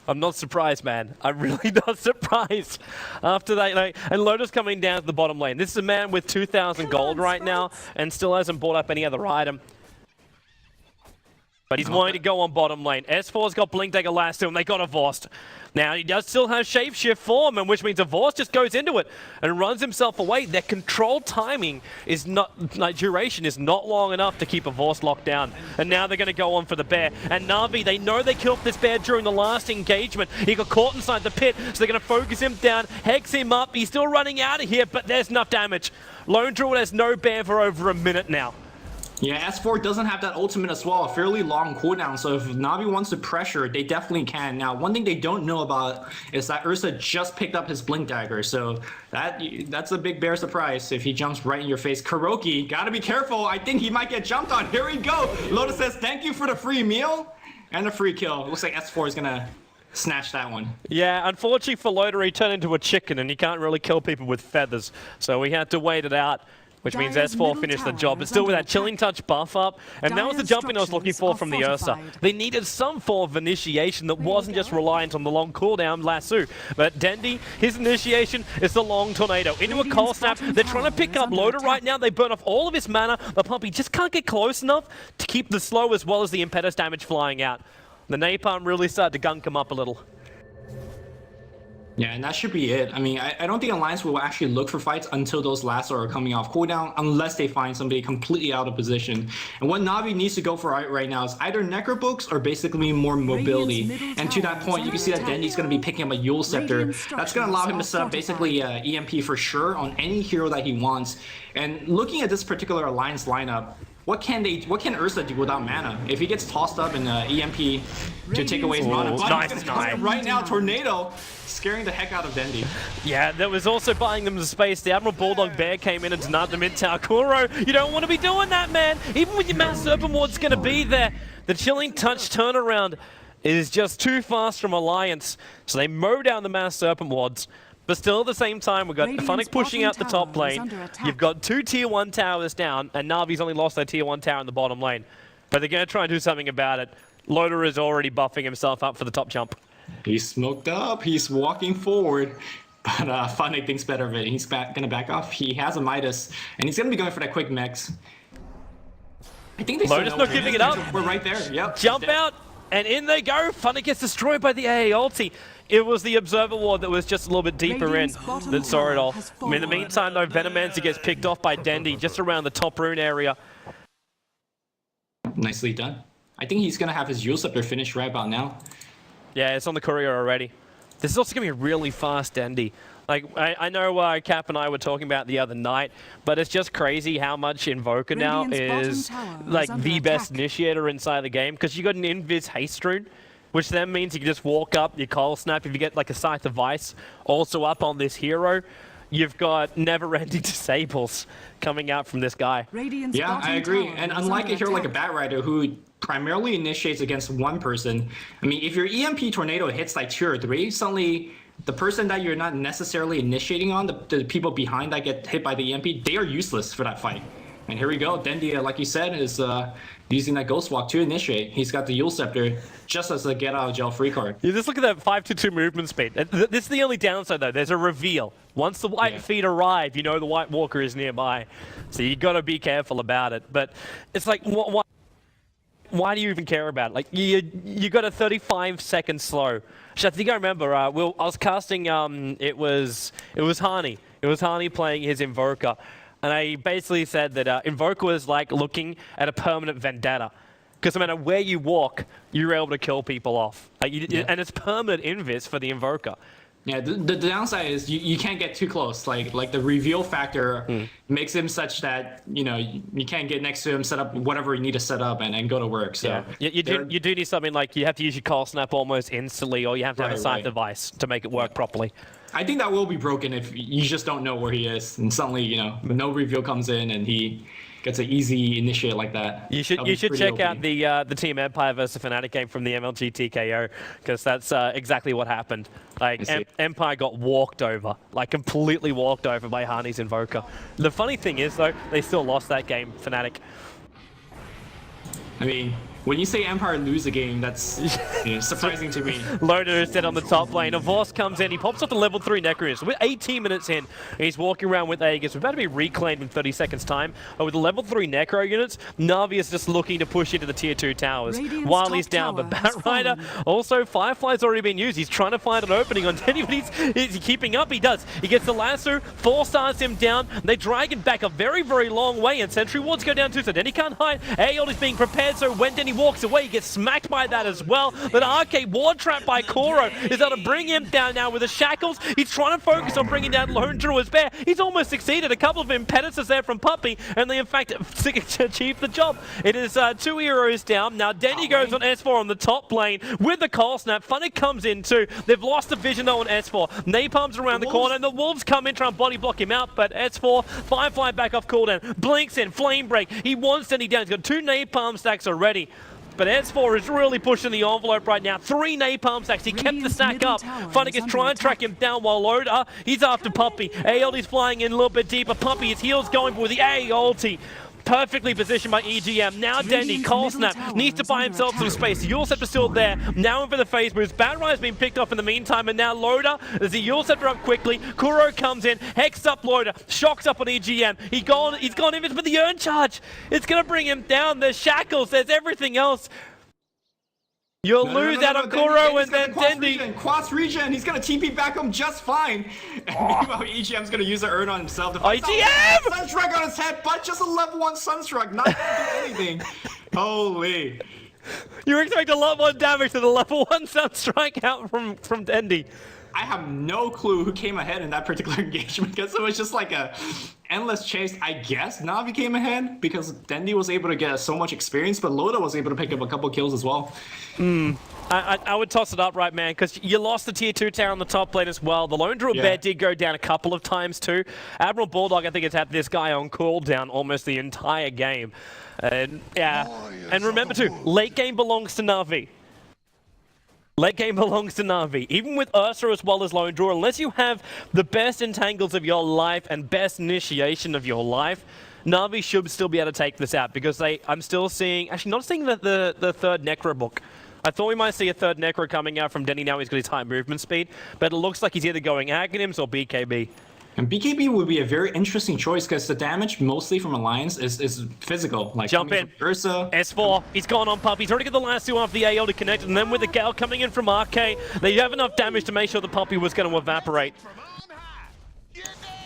I'm not surprised, man. I'm really not surprised. After that, like, and Lotus coming down to the bottom lane. This is a man with 2,000 gold right now and still hasn't bought up any other item. But he's wanting to go on bottom lane. S4's got Blink Dagger last to him. They got a Vost. Now he does still have Shapeshift form, and which means a Vost just goes into it and runs himself away. Their control timing is not, like, duration is not long enough to keep a Vost locked down. And now they're going to go on for the bear. And Na'Vi, they know they killed this bear during the last engagement. He got caught inside the pit, so they're going to focus him down, hex him up. He's still running out of here, but there's enough damage. Lone Druid has no bear for over a minute now. Yeah, S4 doesn't have that ultimate as well, a fairly long cooldown, so if Na'Vi wants to pressure, they definitely can. Now, one thing they don't know about is that Ursa just picked up his Blink Dagger, so that's a big bear surprise if he jumps right in your face. Kuroki, gotta be careful, I think he might get jumped on. Here we go! Lotus says, thank you for the free meal and a free kill. It looks like S4 is gonna snatch that one. Yeah, unfortunately for Loader, he turned into a chicken, and he can't really kill people with feathers, so we had to wait it out. Which means S4 finished the job, but still with that Chilling Touch buff up. And that was the jumping I was looking for from the Ursa. They needed some form of initiation that wasn't just reliant on the long cooldown lasso. But Dendi, his initiation is the long tornado. Into a cold snap. They're trying to pick up Loader right now. They burn off all of his mana, but Puppey just can't get close enough to keep the slow as well as the impetus damage flying out. The Napalm really started to gunk him up a little. Yeah, and that should be it. I mean, I don't think Alliance will actually look for fights until those lasso are coming off cooldown, unless they find somebody completely out of position. And what Na'Vi needs to go for right now is either Necrobooks or basically more mobility. And to that point, you can see that Dendi's going to be picking up a Eul Scepter. That's going to allow him to set up basically EMP for sure on any hero that he wants. And looking at this particular Alliance lineup, what can Ursa do without mana? If he gets tossed up in EMP to take away his mana, right now, Tornado scaring the heck out of Dendi. Yeah, that was also buying them the space. The Admiral Bulldog Bear came in and denied the mid-tower. Kuro, you don't want to be doing that, man. Even with your Mass Serpent Ward's going to be there. The Chilling Touch turnaround is just too fast from Alliance. So they mow down the Mass Serpent Wards. But still at the same time, we've got Funnick pushing out the top lane. You've got 2 tier 1 towers down, and Na'Vi's only lost their tier 1 tower in the bottom lane. But they're going to try and do something about it. Loader is already buffing himself up for the top jump. He's smoked up, he's walking forward. But Funnick thinks better of it. He's going to back off. He has a Midas, and he's going to be going for that quick mix. I think they Lotus not giving it up. We're right there, yep. Jump out, and in they go. Funnick gets destroyed by the AA ulti. It was the Observer Ward that was just a little bit deeper in that saw it all. In the meantime, though, Venomancer gets picked off by Dendi just around the top rune area. Nicely done. I think he's going to have his Eul Scepter finished right about now. Yeah, it's on the courier already. This is also going to be a really fast Dendi. Like, I know Cap and I were talking about the other night, but it's just crazy how much Invoker now is like the best initiator inside the game, because you got an Invis haste rune, which then means you can just walk up, your Cold Snap, if you get like a Scythe of Ice also up on this hero, you've got never-ending disables coming out from this guy. Yeah, I agree. And unlike if you're like a Bat Rider who primarily initiates against one person, I mean, if your EMP tornado hits like 2 or 3, suddenly the person that you're not necessarily initiating on, the people behind that get hit by the EMP, they are useless for that fight. And here we go. Dendi, like you said, is using that Ghost Walk to initiate. He's got the Yule Scepter just as a get out of jail free card. You just look at that 5-2 movement speed. This is the only downside though. There's a reveal. Once the white feet arrive, you know the White Walker is nearby. So you got to be careful about it. But it's like, why do you even care about it? Like you got a 35-second slow. Actually, I think I remember. I was casting. It was Hani. It was Hani playing his Invoker. And I basically said that Invoker was like looking at a permanent vendetta. Because no matter where you walk, you're able to kill people off. Like and it's permanent invis for the Invoker. Yeah, the downside is you can't get too close. Like the reveal factor makes him such that, you know, you can't get next to him, set up whatever you need to set up and go to work. So you do need something like you have to use your call snap almost instantly, or you have to have a side device to make it work properly. I think that will be broken if you just don't know where he is, and suddenly, you know, no reveal comes in and he gets an easy initiate like that. You should check out the Team Empire versus Fnatic game from the MLG TKO, because that's exactly what happened. Like Empire got walked over, like completely walked over by Hani's Invoker. The funny thing is though, they still lost that game, Fnatic. I mean, when you say Empire lose a game, that's surprising to me. Loader is dead on the top lane. A Voss comes in. He pops up the level 3 Necrons. We're 18 minutes in. He's walking around with Aegis. We're about to be reclaimed in 30 seconds time. But with the level 3 Necro units, Na'Vi is just looking to push into the tier 2 towers while he's down. But Bat Rider, also Firefly's already been used. He's trying to find an opening on Dendi, but he's keeping up. He does. He gets the lasso, 4-stars him down. They drag him back a very, very long way, and Sentry Wards go down too, so Dendi can't hide. Aeon is being prepared, so when Dendi walks away, he gets smacked by that as well. But Arcade ward trap by Kuro is able to bring him down now with the shackles. He's trying to focus on bringing down Lone Druid's Bear. He's almost succeeded. A couple of impetuses there from Puppey, and they in fact achieved the job. It is 2 heroes down. Now Dendi goes on S4 on the top lane with the call snap. Funnick comes in too. They've lost the vision though on S4. Napalm's around the corner, and the Wolves come in trying to body block him out, but S4, Firefly back off cooldown. Blinks in, Flame Break. He wants Dendi down. He's got 2 Napalm stacks already. But S4 is really pushing the envelope right now. 3 napalm stacks. He kept the stack up. Funnick is trying to track him down while Loader, he's after Puppey. ALT's flying in a little bit deeper. Puppey, his heels going for the A ulti. Perfectly positioned by EGM. Now Dendi, Cold Snap, needs to buy himself some space. Yule Scepter still there. Now in for the phase moves. Bat Rider's been picked up in the meantime, and now Loader, there's the Yule Scepter up quickly. Kuro comes in, hexed up Loader, shocks up on EGM. He's gone in for the Urn Charge. It's going to bring him down. There's shackles, there's everything else. You'll lose out on Kuro, and then Dendi. Quas regen, he's gonna TP back him just fine. And meanwhile, EGM's gonna use the Urn on himself. EGM! Sunstrike on his head, but just a level 1 Sunstrike, not gonna do anything. Holy. You expect a lot more damage to the level 1 Sunstrike out from Dendi. I have no clue who came ahead in that particular engagement, because it was just like a endless chase. I guess Na'Vi came ahead because Dendi was able to get so much experience, but Loda was able to pick up a couple kills as well. I would toss it up, right, man, because you lost the tier 2 tower on the top lane as well. The Lone Druid Bear did go down a couple of times too. Admiral Bulldog, I think, has had this guy on cooldown almost the entire game. And and remember too, late game belongs to Na'Vi. Late game belongs to Na'Vi. Even with Ursa as well as Lone Druid, unless you have the best entangles of your life and best initiation of your life, Na'Vi should still be able to take this out, because I'm still seeing, actually not seeing the third Necro book. I thought we might see a third Necro coming out from Dendi now. He's got his high movement speed, but it looks like he's either going Aghanims or BKB. And BKB would be a very interesting choice, because the damage mostly from Alliance is physical. Like jump in. Ursa. S4, he's gone on Puppey. He's already got the last 2 off the AL to connect, and then with the Gale coming in from RK, they have enough damage to make sure the Puppey was going to evaporate.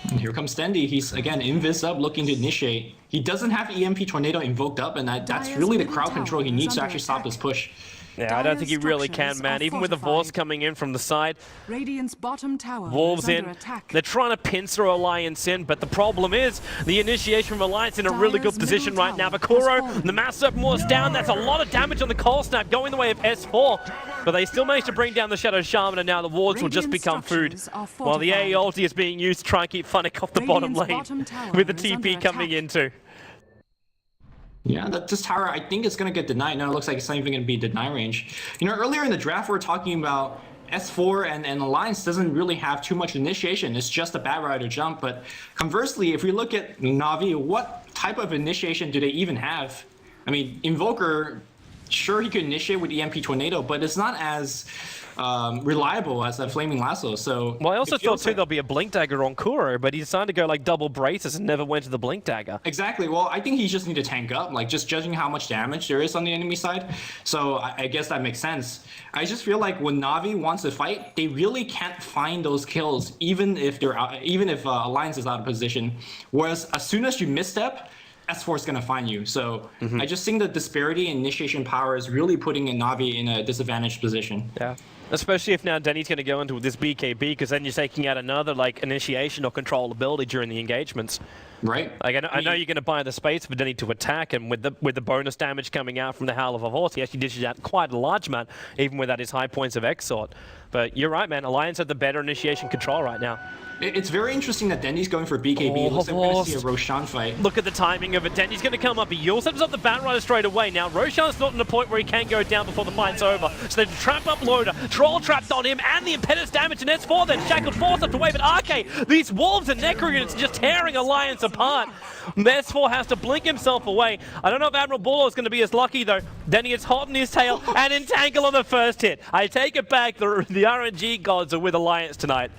And here comes Dendi. He's again invis up, looking to initiate. He doesn't have EMP Tornado invoked up, and that's really the crowd control he needs to actually stop this push. Yeah, I don't think he really can, man. Even with the Vods coming in from the side, Radiant's bottom tower Wolves is in. under attack. They're trying to pincer Alliance in, but the problem is the initiation from Alliance in a really good position right now. Bakuro, the Massive Morse down. That's a lot of damage on the Cold Snap going the way of S4. But they still managed to bring down the Shadow Shaman, and now the wards will just become food. While the AE ulti is being used to try and keep Funnick off the bottom lane with the TP coming into. Yeah, this tower, I think it's going to get denied. No, it looks like it's not even going to be deny range. You know, earlier in the draft, we were talking about S4 and Alliance doesn't really have too much initiation. It's just a Bat Rider jump. But conversely, if we look at Na'Vi, what type of initiation do they even have? I mean, Invoker, sure, he could initiate with the EMP Tornado, but it's not as reliable as a Flaming Lasso. So, well, I also thought too there'll be a Blink Dagger on Kuro, but he decided to go like double braces and never went to the Blink Dagger. Exactly. Well, I think he just need to tank up, like just judging how much damage there is on the enemy side. So I guess that makes sense. I just feel like when Na'Vi wants to fight, they really can't find those kills, even if they're out, even if Alliance is out of position. Whereas as soon as you misstep, S4 is going to find you. So I just think the disparity in initiation power is really putting Na'Vi in a disadvantaged position. Yeah. Especially if now Denny's going to go into this BKB, because then you're taking out another like initiation or controllability during the engagements. Right. Like I know you're going to buy the space for Denny to attack, and with the bonus damage coming out from the Howl of a Horse, he actually dishes out quite a large amount, even without his high points of Exort. But you're right, man. Alliance had the better initiation control right now. It's very interesting that Dendy's going for BKB. It looks like we're going to see a Roshan fight. Look at the timing of it. Dendy's going to come up. He also sets up the Bat Rider straight away. Now, Roshan's not in a point where he can go down before the fight's over. So they trap up Loader. Troll trapped on him, and the Impetus damage. And S4 then shackled, forced up to wave at Arcade. These Wolves and Necro units are just tearing Alliance apart. S4 has to blink himself away. I don't know if Admiral Buller is going to be as lucky, though. Denny is hot in his tail and entangle on the first hit. I take it back. The RNG gods are with Alliance tonight.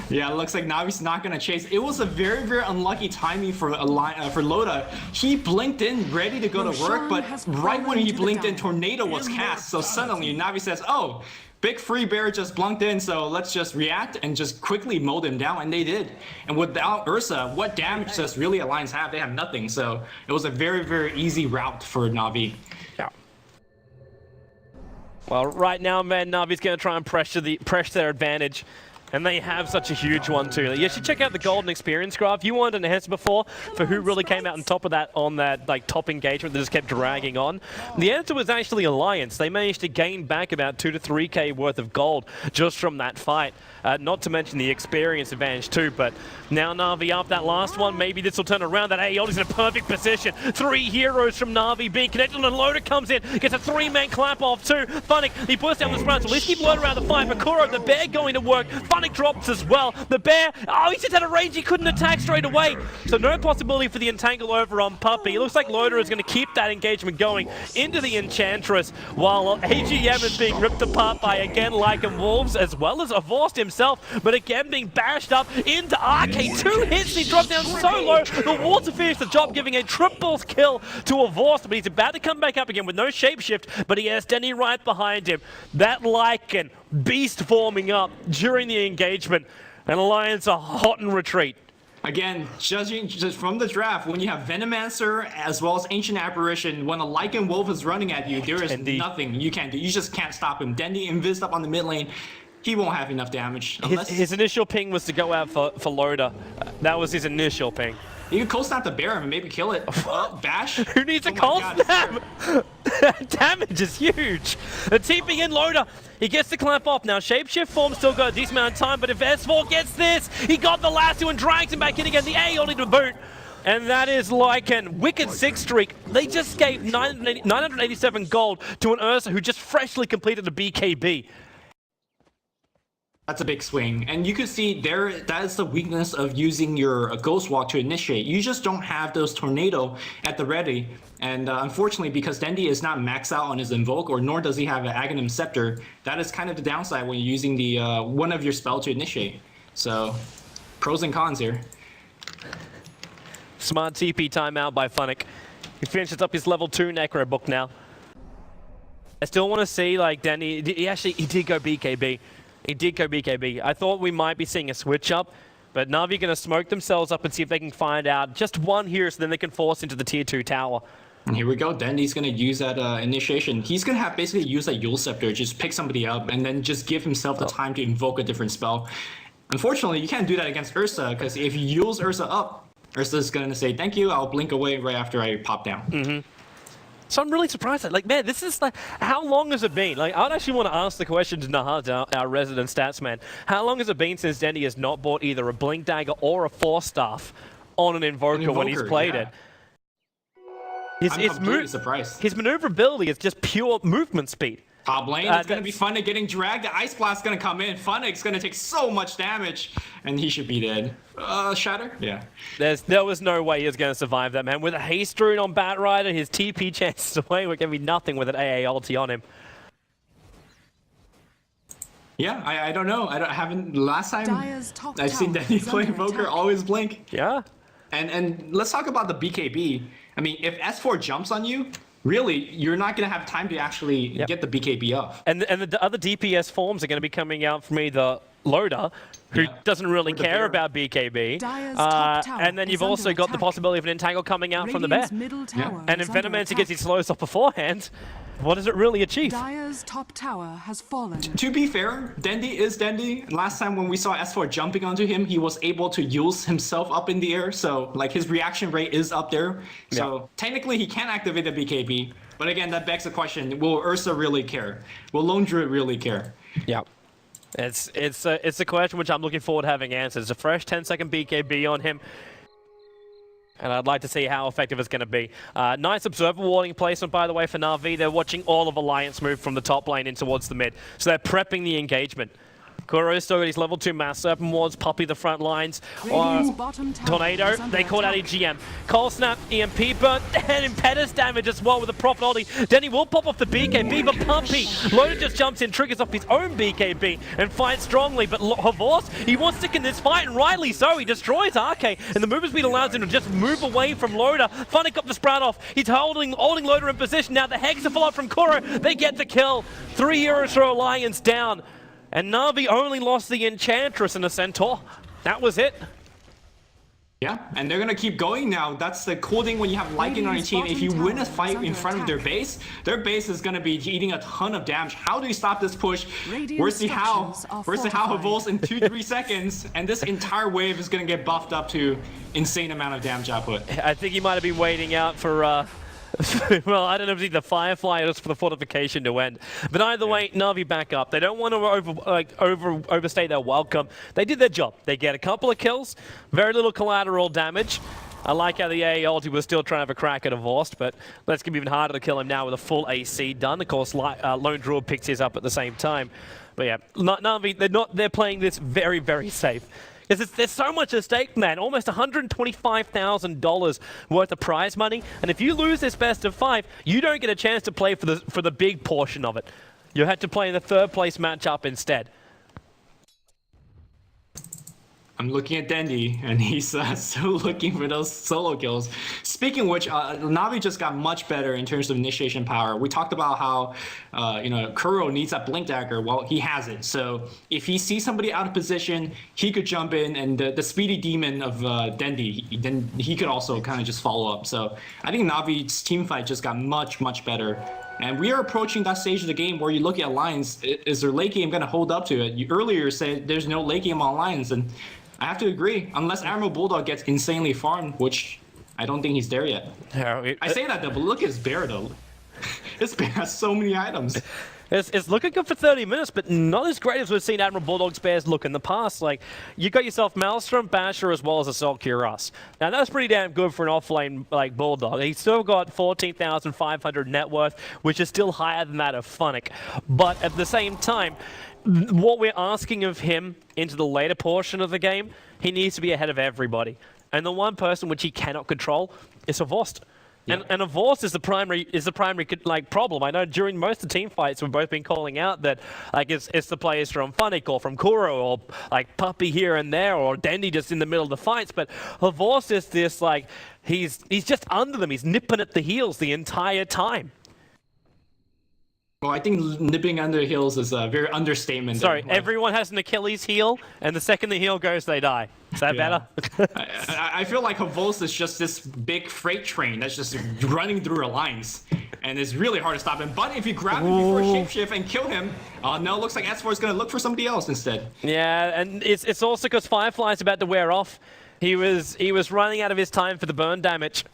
Yeah, it looks like Navi's not going to chase. It was a very, very unlucky timing for Loda. He blinked in, ready to go to work, but right when he blinked in, Tornado was cast. So suddenly, Navi says, oh, big free bear just blunked in, so let's just react and just quickly mow them down, and they did. And without Ursa, what damage does really Alliance have? They have nothing, so it was a very, very easy route for Na'Vi. Yeah. Well, right now, man, Navi's going to try and press their advantage. And they have such a huge one too. You should check out the golden experience graph. You wanted an enhancer before for who really came out on top of that on that like top engagement that just kept dragging on. The answer was actually Alliance. They managed to gain back about 2 to 3k worth of gold just from that fight. Not to mention the experience advantage too, but now Na'Vi up that last one. Maybe this will turn around. That AEOD is in a perfect position. 3 heroes from Na'Vi being connected, and Loader comes in, gets a 3-man clap off too. Funnick, he puts down the sprint, so let's keep Loader out of the fight. Bakuro, the bear going to work. Funnick drops as well. The bear, oh, he just had a range, he couldn't attack straight away. So no possibility for the entangle over on Puppy. It looks like Loader is going to keep that engagement going into the Enchantress, while AGM is being ripped apart by, again, Lycan Wolves, as well as Avorst himself, but again being bashed up into Arcade. 2 hits, he dropped down so low. The Water finished the job, giving a triple kill to Avorst, but he's about to come back up again with no shapeshift, but he has Denny right behind him. That Lycan beast forming up during the engagement, and Alliance are hot in retreat. Again, judging just from the draft, when you have Venomancer as well as Ancient Apparition, when a Lycan Wolf is running at you, there is nothing you can do. You just can't stop him. Dendi invis up on the mid lane. He won't have enough damage. His initial ping was to go out for Loader. That was his initial ping. You can cold snap the bear and maybe kill it. Bash? Who needs a cold snap? Damage is huge. The TP in Loader. He gets the clamp off. Now Shapeshift form still got a decent amount of time, but if S4 gets this, he got the lasso and drags him back in again. The A only to boot. And that is Lycan. Wicked 6 streak. They just gave 987 gold to an Ursa who just freshly completed a BKB. That's a big swing, and you can see there that is the weakness of using your Ghost Walk to initiate. You just don't have those Tornado at the ready, and unfortunately, because Dendi is not maxed out on his Invoke, or nor does he have an Aghanim Scepter, that is kind of the downside when you're using the one of your spell to initiate. So, pros and cons here. Smart TP timeout by Funnick. He finishes up his level 2 Necro book now. I still want to see like Dendi. He did go BKB. He did go BKB. I thought we might be seeing a switch up, but Na'Vi going to smoke themselves up and see if they can find out just one here so then they can force into the tier 2 tower. And here we go. Dendi's going to use that initiation. He's going to have basically use a Yule Scepter, just pick somebody up, and then just give himself the time to invoke a different spell. Unfortunately, you can't do that against Ursa, because if you Yule's Ursa up, Ursa's going to say, thank you, I'll blink away right after I pop down. So I'm really surprised. Like, man, this is like, how long has it been? Like, I'd actually want to ask the question to Nahad, our resident statsman. How long has it been since Dendi has not bought either a Blink Dagger or a Force Staff on an Invoker when he's played it? I'm completely surprised. His maneuverability is just pure movement speed. Top lane, it's going to be Funnick getting dragged. The Ice Blast's going to come in. Funnick's going to take so much damage, and he should be dead. Shatter? Yeah. There was no way he was going to survive that, man. With a Haste Rune on Batrider, his TP chances away were going to be nothing with an AA ulti on him. Yeah, I don't know. I haven't. Last time I've seen Dendi play Invoker, always blink. Yeah. And let's talk about the BKB. I mean, if S4 jumps on you, really, you're not going to have time to actually get the BKB off. And the other DPS forms are going to be coming out from either Loda, who doesn't really care about BKB, and then you've also got the possibility of an Entangle coming out from the Bear. And if Venomancer gets his slows off beforehand, what does it really achieve? Dire's top tower has fallen. To be fair, Dendi is Dendi. Last time when we saw S4 jumping onto him, he was able to use himself up in the air, so like his reaction rate is up there. So technically he can activate the BKB, but again, that begs the question, will Ursa really care? Will Lone Druid really care? Yeah. It's a question which I'm looking forward to having answers. A fresh 10-second BKB on him. And I'd like to see how effective it's going to be. Nice observer warning placement, by the way, for Na'Vi. They're watching all of Alliance move from the top lane in towards the mid. So they're prepping the engagement. Kuro's still got his level 2 Mass Serpent Wards, Puppy the front lines. Tornado, they called out EGM. Cold Snap, EMP burn, and Impetus damage as well with the Prophet ulti. Dendi will pop off the BKB, but Puppy, Loda just jumps in, triggers off his own BKB, and fights strongly. But Havors, he wants to stick in this fight, and rightly so. He destroys Arcade, and the movement speed allows him to just move away from Loda. Funnick got the sprout off. He's holding Loda in position. Now the Hex to follow up from Kuro. They get the kill. 3 heroes for Alliance down. And Na'Vi only lost the Enchantress and the Centaur. That was it. Yeah, and they're going to keep going now. That's the cool thing when you have Lycan on your team. If you win a fight in front of their base is going to be eating a ton of damage. How do you stop this push? Where's the how? Where's the how evolves in 2-3 seconds? And this entire wave is going to get buffed up to insane amount of damage output. I think he might have been waiting out for... well, I don't know if it's the Firefly or just for the fortification to end. But either way, Na'Vi back up. They don't want to overstay their welcome. They did their job. They get a couple of kills, very little collateral damage. I like how the AA ulti was still trying to have a crack at a Vorst, but that's going to be even harder to kill him now with a full AC done. Of course, Lone Druid picks his up at the same time. But yeah, Na'Vi, they're playing this very, very safe. There's so much at stake, man. Almost $125,000 worth of prize money. And if you lose this best of 5, you don't get a chance to play for the big portion of it. You have to play in the 3rd place matchup instead. I'm looking at Dendi, and he's still looking for those solo kills. Speaking of which, Na'Vi just got much better in terms of initiation power. We talked about how, Kuro needs that Blink Dagger. Well, he has it. So if he sees somebody out of position, he could jump in, and the speedy demon of Dendi, then he could also kind of just follow up. So I think Na'Vi's teamfight just got much, much better. And we are approaching that stage of the game where you look at Alliance, is their late game going to hold up to it? You earlier said there's no late game on Alliance, and I have to agree, unless Admiral Bulldog gets insanely farmed, which I don't think he's there yet. I say that though, but look at his bear though. This bear has so many items. It's looking good for 30 minutes, but not as great as we've seen Admiral Bulldog's bears look in the past. Like, you got yourself Maelstrom, Basher, as well as Assault Cuirass. Now, that's pretty damn good for an offlane like Bulldog. He's still got 14,500 net worth, which is still higher than that of Funnick. But at the same time, what we're asking of him into the later portion of the game, he needs to be ahead of everybody. And the one person which he cannot control is a Vorst. Yeah. And a Vorst is the primary problem. I know during most of the team fights we've both been calling out that it's the players from Funnick or from Kuro or like Puppy here and there or Dendi just in the middle of the fights. But a Vorst is this he's just under them. He's nipping at the heels the entire time. Well, I think nipping under heels is a very understatement. Sorry, everyone has an Achilles heel, and the second the heel goes, they die. Is that better? I feel like vods is just this big freight train that's just running through our lines. And it's really hard to stop him. But if you grab him before shapeshift and kill him, no, looks like S4 is going to look for somebody else instead. Yeah, and it's also because Firefly's about to wear off. He was running out of his time for the burn damage.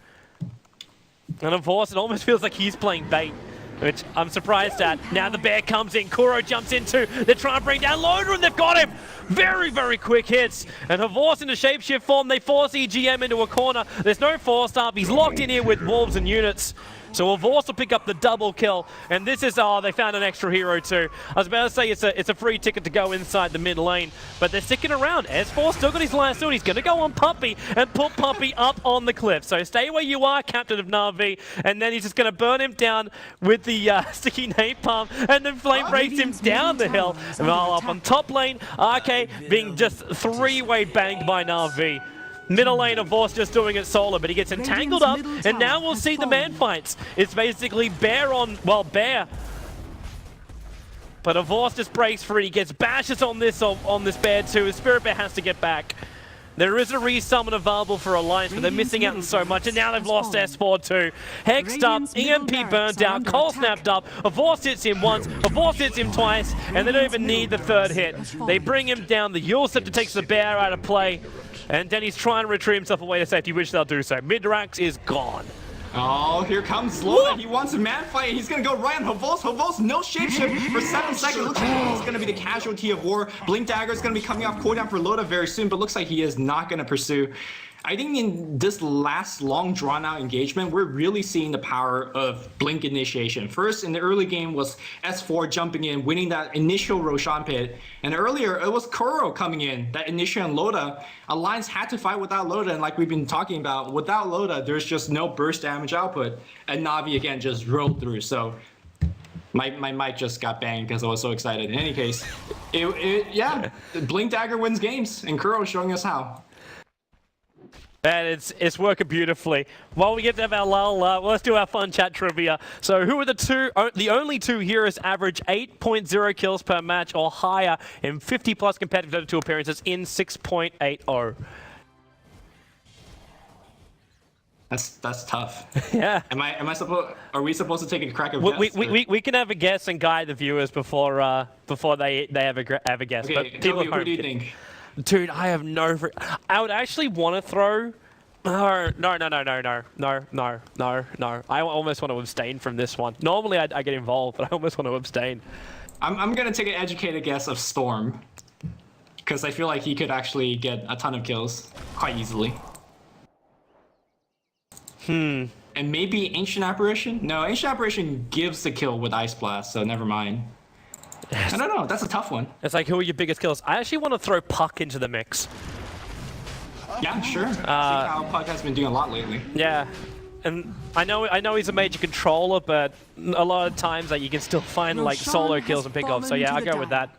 And of course, it almost feels like he's playing bait, which I'm surprised at. Now the bear comes in, Kuro jumps in too. They're trying to bring down Loader and they've got him! Very, very quick hits. And Havorce into shapeshift form, they force EGM into a corner. There's no force up, he's locked in here with wolves and units. So Havorce will pick up the double kill, and this is, they found an extra hero too. I was about to say it's a free ticket to go inside the mid lane, but they're sticking around. S4 still got his last suit, he's gonna go on Puppy and put Puppy up on the cliff. So stay where you are, Captain of Na'Vi, and then he's just gonna burn him down with the sticky napalm, and then Flame breaks him down the hill. And while up on top lane, RK being just three-way banged by Na'Vi. Middle lane of Voss just doing it solo, but he gets entangled up, and now we'll see the man fights. It's basically bear on, well, bear. But Voss just breaks free, he gets bashes on this bear too. His Spirit Bear has to get back. There is a resummon available for Alliance, but they're missing out on so much, and now they've lost S4 too. Hexed up, EMP burned out, Cole snapped up, Havorce hits him once, Havorce hits him twice, and they don't even need the third hit. They bring him down, the Yule Scepter takes the bear out of play, and Denny's trying to retrieve himself away to safety, which they'll do so. Midrax is gone. Oh, here comes Loda. He wants a man fight. He's going to go right on Havorce. Havorce, no shapeshift for 7 seconds. Looks like he's going to be the casualty of war. Blink Dagger is going to be coming off cooldown for Loda very soon, but looks like he is not going to pursue. I think in this last long drawn out engagement, we're really seeing the power of Blink initiation. First, in the early game was S4 jumping in, winning that initial Roshan pit. And earlier, it was Kuro coming in, that initial on Loda. Alliance had to fight without Loda, and like we've been talking about, without Loda, there's just no burst damage output. And Na'Vi, again, just rolled through. So my mic just got banged because I was so excited. In any case, yeah, Blink Dagger wins games, and Kuro showing us how. And it's working beautifully. While we get to have our lull, let's do our fun chat trivia. So who are the only two heroes average 8.0 kills per match or higher in 50+ competitive Dota 2 appearances in 6.80? That's tough. Yeah. Are we supposed to take a crack at guess? We can have a guess and guide the viewers before they have a guess. Okay, but people who do you think? Dude, I have no. I would actually want to throw. No. I almost want to abstain from this one. Normally I get involved, but I almost want to abstain. I'm gonna take an educated guess of Storm, because I feel like he could actually get a ton of kills quite easily. And maybe Ancient Apparition? No, Ancient Apparition gives the kill with Ice Blast, so never mind. I don't know, that's a tough one. It's like, who are your biggest kills? I actually want to throw Puck into the mix. Yeah, sure. I think how Puck has been doing a lot lately. Yeah, and I know he's a major controller, but a lot of times you can still find like solo kills and pickoffs. So yeah, I'll go with that.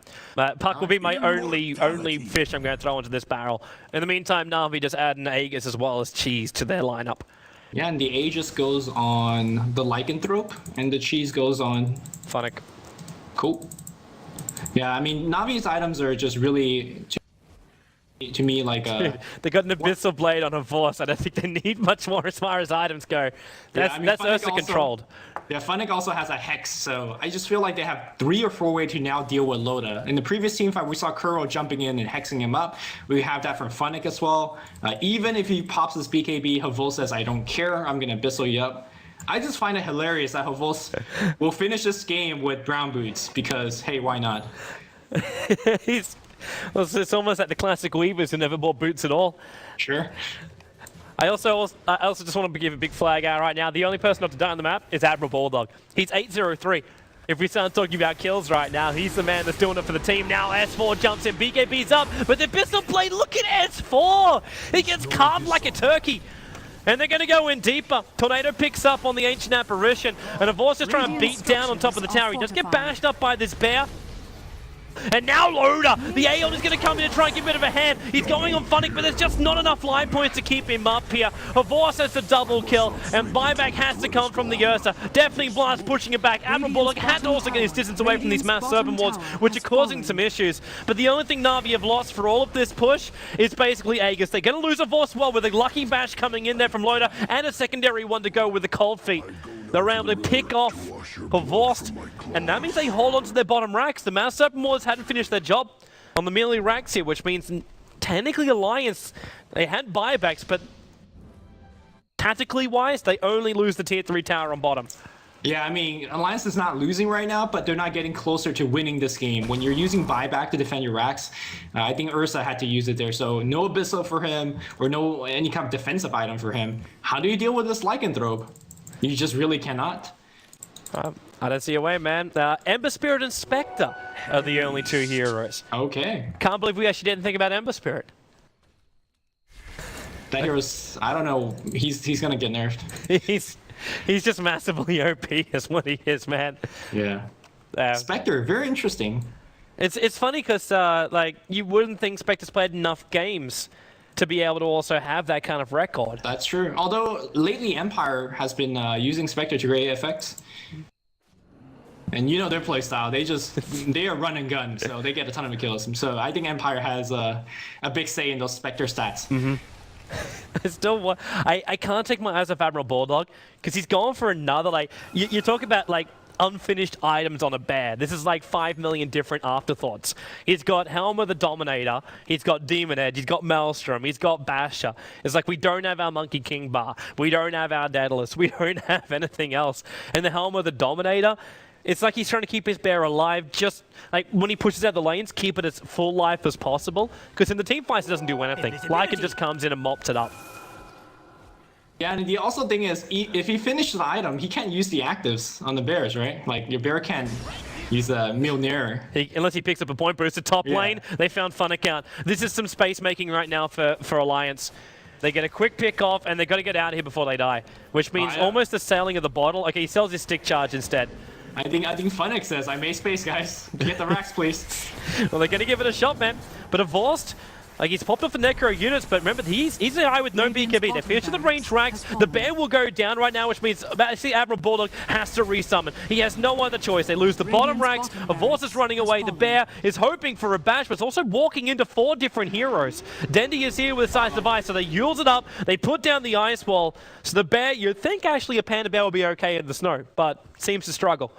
Puck will be my only fish I'm going to throw into this barrel. In the meantime, Na'Vi just add an Aegis as well as Cheese to their lineup. Yeah, and the Aegis goes on the Lycanthrope, and the Cheese goes on Funnick. Cool. Yeah, I mean, Na'Vi's items are just really, to me, like they got an Abyssal Blade on a Force. I don't think they need much more as far as items go. That's, yeah, I mean, that's Ursa controlled. Yeah, Funnick also has a Hex, so I just feel like they have 3 or 4 ways to now deal with Loda. In the previous team fight, we saw Kuro jumping in and hexing him up. We have that from Funnick as well. Even if he pops his BKB, Havorce says, I don't care, I'm going to Abyssal you up. I just find it hilarious that Havorce will finish this game with brown boots because, hey, why not? It's almost like the classic Weavers who never bought boots at all. Sure. I also just want to give a big flag out right now. The only person not to die on the map is Admiral Bulldog. He's 803. If we start talking about kills right now, he's the man that's doing it for the team. Now S4 jumps in, BKB's up, but the Abyssal Blade, look at S4! He gets carved like a turkey. And they're going to go in deeper. Tornado picks up on the Ancient Apparition, and Havorce is trying to beat down on top of the tower. He does get bashed up by this bear. And now Loda, the Aeon is going to come in and try and give a bit of a hand. He's going on Funnick, but there's just not enough life points to keep him up here. Vods has the double kill, and buyback has to come from the Ursa. Definitely Blast pushing it back. Admiral Bullock had to also get his distance away from these mass serpent wards, which are causing some issues. But the only thing Na'Vi have lost for all of this push is basically Aegis. They're going to lose a Voss well with a lucky bash coming in there from Loda and a secondary one to go with the cold feet. They're able to pick off Vost, and that means they hold on to their bottom racks. The Mass Serpent Wars hadn't finished their job on the melee racks here, which means technically Alliance, they had buybacks, but tactically wise, they only lose the tier 3 tower on bottom. Yeah, I mean, Alliance is not losing right now, but they're not getting closer to winning this game. When you're using buyback to defend your racks, I think Ursa had to use it there. So no Abyssal for him, or no any kind of defensive item for him. How do you deal with this Lycanthrope? You just really cannot. I don't see a way, man. Ember Spirit and Spectre are the only two heroes. Okay. Can't believe we actually didn't think about Ember Spirit. That hero's, I don't know, he's gonna get nerfed. He's just massively OP is what he is, man. Yeah. Spectre, very interesting. It's funny because like you wouldn't think Spectre's played enough games to be able to also have that kind of record. That's true. Although lately Empire has been using Spectre to great effects. And you know their playstyle, they are run and gun, so they get a ton of kills. So I think Empire has a big say in those Spectre stats. I can't take my eyes off Admiral Bulldog because he's going for another, like, you talk about like unfinished items on a bear. This is like 5 million different afterthoughts. He's got Helm of the Dominator, he's got Demon Edge, he's got Maelstrom, he's got Basher. It's like we don't have our Monkey King bar, we don't have our Daedalus, we don't have anything else. And the Helm of the Dominator, it's like he's trying to keep his bear alive, just like when he pushes out the lanes, keep it as full life as possible. Because in the team fights, it doesn't do anything. Lycan just comes in and mops it up. Yeah, and the also thing is, if he finishes the item, he can't use the actives on the bears, right? Like, your bear can't use a Mjolnir. Unless he picks up a point boost at top lane, they found Funnick out. This is some space making right now for Alliance. They get a quick pick off, and they've got to get out of here before they die. Which means almost the sailing of the bottle. Okay, he sells his stick charge instead. I think Funnick says, I made space, guys. Get the racks, please. Well, they're going to give it a shot, man. But a Vost, like, he's popped off the Necro units, but remember, he's a guy with no BKB. They finish the range racks. The bear will go down right now, which means Admiral Bulldog has to resummon. He has no other choice. They lose the bottom racks. A Vost is running away. The bear is hoping for a bash, but it's also walking into 4 different heroes. Dendi is here with Size Device, so they use it up. They put down the ice wall. So the bear, you'd think actually a Panda Bear will be okay in the snow, but seems to struggle.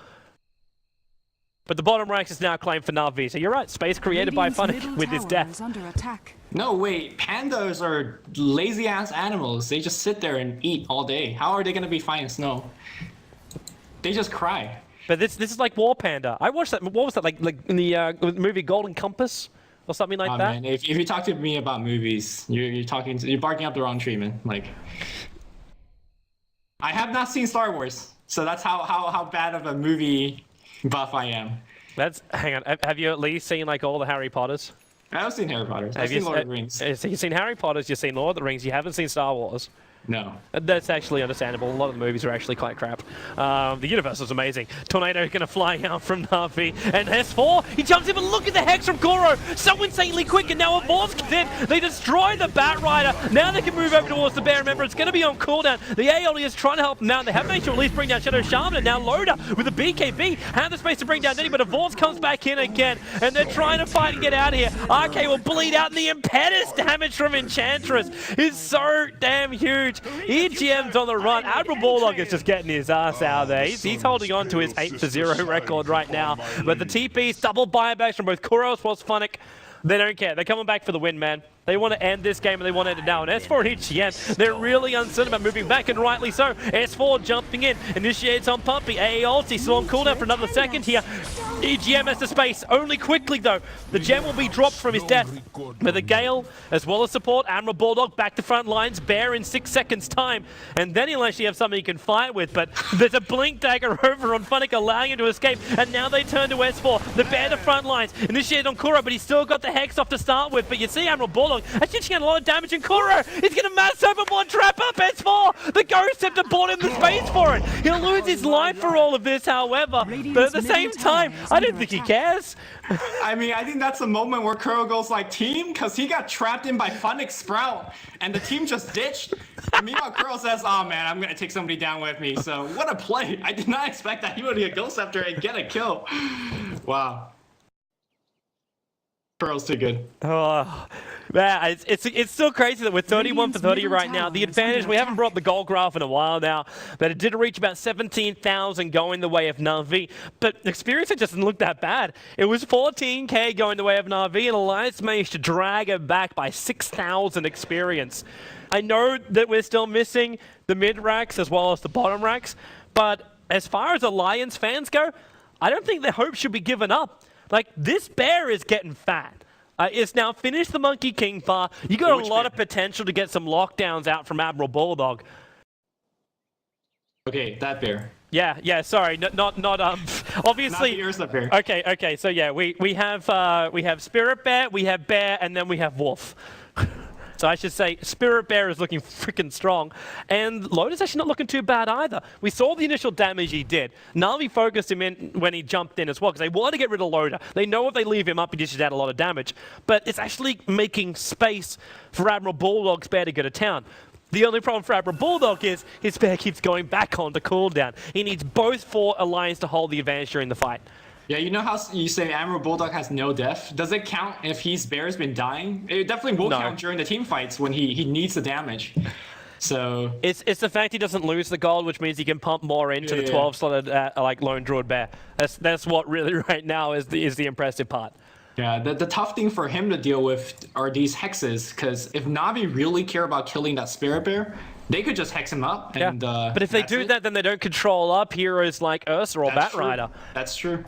But the bottom ranks is now claimed for Na'Vi. So you're right, space created by Funnick with his death. No, wait, pandas are lazy-ass animals. They just sit there and eat all day. How are they going to be fine in snow? They just cry. But this is like War Panda. I watched that, what was that, like in the movie Golden Compass? Or something like that? Man, if you talk to me about movies, you're barking up the wrong tree, man. Like, I have not seen Star Wars, so that's how bad of a movie buff I am. Hang on, have you at least seen like all the Harry Potters? I've seen Harry Potter. I've seen Lord of the Rings. So you've seen Harry Potters, you've seen Lord of the Rings, you haven't seen Star Wars. No. That's actually understandable. A lot of the movies are actually quite crap. The universe is amazing. Tornado going to fly out from Na'Vi. And S4, he jumps in, but look at the Hex from Kuro. So insanely quick, and now a Vods comes in. They destroy the Bat Rider. Now they can move over towards the Bear. Remember, it's going to be on cooldown. The ALD is trying to help them out. They have managed to at least bring down Shadow Shaman, and now Loda with a BKB have the space to bring down Dendi, but a Vods comes back in again, and they're trying to fight and get out of here. RK will bleed out, and the impetus damage from Enchantress is so damn huge. EGM's on the run. Admiral Bulldog is just getting his ass out there. He's holding on to his 8-0 record right now. But the TP's double buybacks from both Kuro as well as Funnick. They don't care. They're coming back for the win, man. They want to end this game and they want to end it now. And S4 and EGM, they're really uncertain about moving back, and rightly so. S4 jumping in, initiates on Puppy. AA ulti still on cooldown for another second here. EGM has the space, only quickly though. The gem will be dropped from his death. With a Gale, as well as support, Admiral Bulldog back to front lines, Bear in 6 seconds time. And then he'll actually have something he can fight with, but there's a Blink Dagger over on Funnick, allowing him to escape. And now they turn to S4, the Bear to front lines, initiated on Kuro, but he's still got the Hex off to start with. But you see Admiral Bulldog actually getting a lot of damage, and Kuro is going to mass overboard, trap up S4. The Ghost Scepter bought him the space for it. He'll lose his life for all of this, however. But at the same time, I don't think he cares. I mean, I think that's the moment where Kuro goes like, team, because he got trapped in by Funnick Sprout, and the team just ditched. And meanwhile, Kuro says, oh man, I'm going to take somebody down with me. So what a play. I did not expect that he would get Ghost Scepter and get a kill. Wow. Kuro's too good. Oh, man, it's still crazy that we're 31 for 30 right now. The advantage, we haven't brought the gold graph in a while now, but it did reach about 17,000 going the way of Na'Vi. But experience, it doesn't look that bad. It was 14k going the way of Na'Vi, and Alliance managed to drag it back by 6,000 experience. I know that we're still missing the mid racks as well as the bottom racks, but as far as Alliance fans go, I don't think their hopes should be given up. Like, this bear is getting fat. It's now finished the Monkey King Far. You got a lot of potential to get some lockdowns out from Admiral Bulldog. Okay, that bear. Yeah, sorry, not obviously. Not the bear. Okay, so yeah, we have Spirit Bear, we have Bear, and then we have Wolf. So I should say Spirit Bear is looking freaking strong. And Loda's actually not looking too bad either. We saw the initial damage he did. Na'Vi focused him in when he jumped in as well, because they want to get rid of Loda. They know if they leave him up, he dishes out a lot of damage. But it's actually making space for Admiral Bulldog's Bear to go to town. The only problem for Admiral Bulldog is his Bear keeps going back on the cooldown. He needs both for Alliance to hold the advantage during the fight. Yeah, you know how you say Admiral Bulldog has no def? Does it count if his bear's been dying? It definitely will count during the team fights when he needs the damage. So it's the fact he doesn't lose the gold, which means he can pump more into the 12-slotted like lone druid bear. That's what really right now is the impressive part. Yeah, the tough thing for him to deal with are these hexes, because if Na'Vi really care about killing that spirit bear, they could just hex him up. And, but if they do that, then they don't control up heroes like Ursa or Batrider. That's true.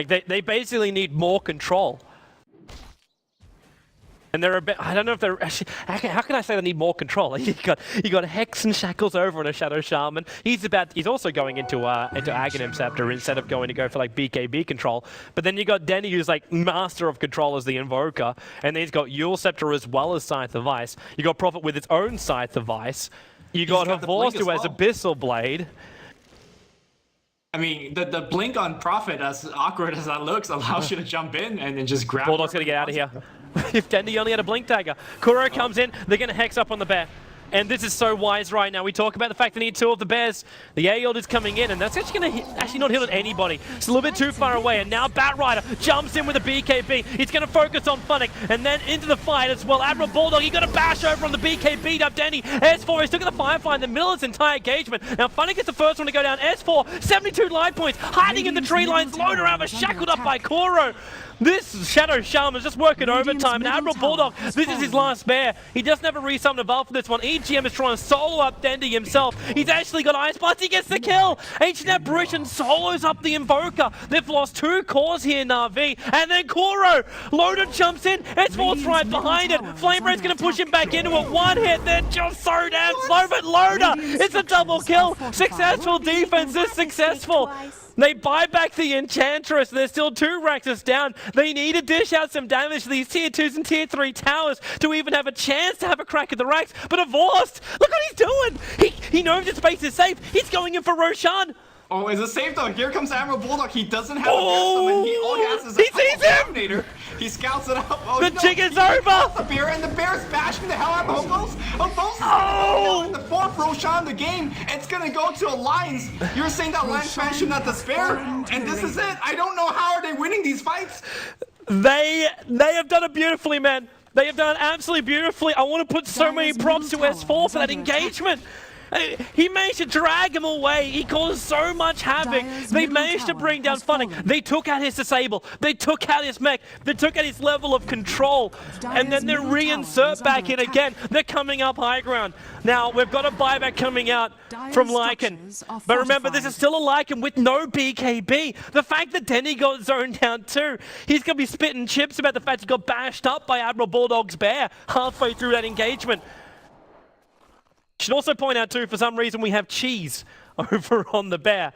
They basically need more control. And they're a bit, I don't know if they're actually, how can I say they need more control? You got Hex and Shackles over on a Shadow Shaman. He's also going into Aghanim Scepter instead of going to go for like BKB control. But then you got Dendi, who's like master of control as the Invoker. And then he's got Yule Scepter as well as Scythe of Ice. You got Prophet with its own Scythe of Ice. You got Horse who has Abyssal Blade. I mean, the blink on Prophet, as awkward as that looks, allows you to jump in and then just grab. Bulldog's gonna get out of here. If Dendi only had a blink dagger. Kuro comes in, they're gonna hex up on the bear. And this is so wise right now. We talk about the fact they need two of the bears. The Aeod is coming in, and that's actually going to not hit anybody. It's a little bit too far away, and now Batrider jumps in with a BKB. He's going to focus on Funnick, and then into the fight as well. Admiral Bulldog, he got a bash over on the BKB up Dendi. S4 is took the Firefly in the middle of his entire engagement. Now Funnick is the first one to go down. S4, 72 life points, hiding in the tree lines. Loader out, shackled up by Kuro. This Shadow Shaman is just working overtime, and Admiral Bulldog, this is his last bear. He doesn't have a resummon evolve for this one. EGM is trying to solo up Dendi himself. He's actually got Ice Blast, he gets the kill! Ancient Apparition solos up the Invoker. They've lost 2 cores here, Na'Vi. And then Kuro! Loader jumps in, S4's right behind it. Flamebrain's gonna push him back into it. One hit, they're just so damn slow, but Loader! It's a double kill! Successful defense is successful! They buy back the Enchantress. There's still 2 Raxus down. They need to dish out some damage to these tier 2s and tier 3 towers to even have a chance to have a crack at the racks. But Divorced, look what he's doing. He knows his space is safe. He's going in for Roshan. Oh, is it safe though? Here comes Admiral Bulldog. He doesn't have a summon. All he has is a sees him! He scouts it up. Oh, the jig is over! The bear, and the bear's bashing the hell out of Hobos. Hobos is the 4th Roshan in the game. It's gonna go to Alliance. You're saying that Lance fan should not despair, and this is it. I don't know how are they winning these fights. They have done it beautifully, man. They have done it absolutely beautifully. I want to put so many props to S4 for that engagement. He managed to drag him away. He caused so much havoc. They managed to bring down Funnick. They took out his disable. They took out his mech. They took out his level of control. And then they reinsert back in again. They're coming up high ground. Now, we've got a buyback coming out from Lycan. But remember, this is still a Lycan with no BKB. The fact that Dendi got zoned down too, he's going to be spitting chips about the fact he got bashed up by Admiral Bulldog's bear halfway through that engagement. Should also point out too, for some reason we have cheese over on the bear.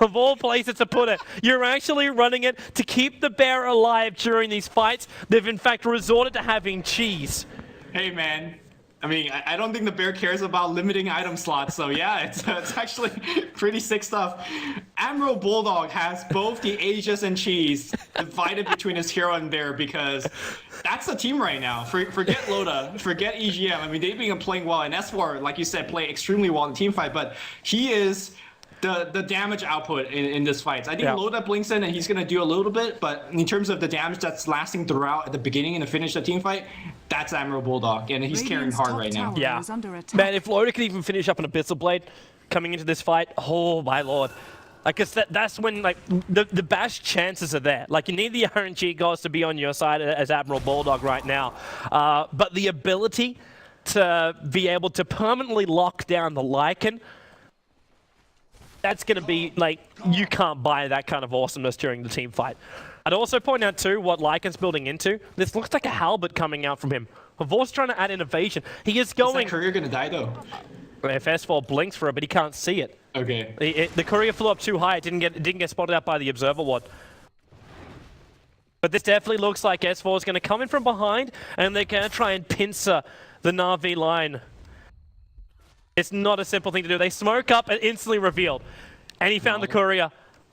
Of all places to put it, you're actually running it to keep the bear alive during these fights. They've in fact resorted to having cheese. Hey man, I mean, I don't think the bear cares about limiting item slots, so yeah, it's actually pretty sick stuff. Admiral Bulldog has both the Aegis and Cheese divided between his hero and bear because that's the team right now. Forget Lota, forget EGM. I mean, they've been playing well, and S4, like you said, play extremely well in the team fight, but he is the damage output in this fight. I think Lota blinks in and he's going to do a little bit, but in terms of the damage that's lasting throughout at the beginning and the finish of the team fight, that's Admiral Bulldog, and he's carrying hard right now. Yeah. Man, if Lota could even finish up an Abyssal Blade coming into this fight, oh my lord. Like, that's when, like, the bash chances are there. Like, you need the RNG gods to be on your side as Admiral Bulldog right now. But the ability to be able to permanently lock down the Lycan, that's going to be, like, you can't buy that kind of awesomeness during the team fight. I'd also point out, too, what Lycan's building into. This looks like a halberd coming out from him. Vor's trying to add innovation. He is going... Is that courier going to die, though? If S4 blinks for it, but he can't see it. Okay. The courier flew up too high. It didn't get spotted out by the observer ward. But this definitely looks like S4 is going to come in from behind, and they're going to try and pincer the Na'Vi line. It's not a simple thing to do. They smoke up and instantly revealed. And he found the courier,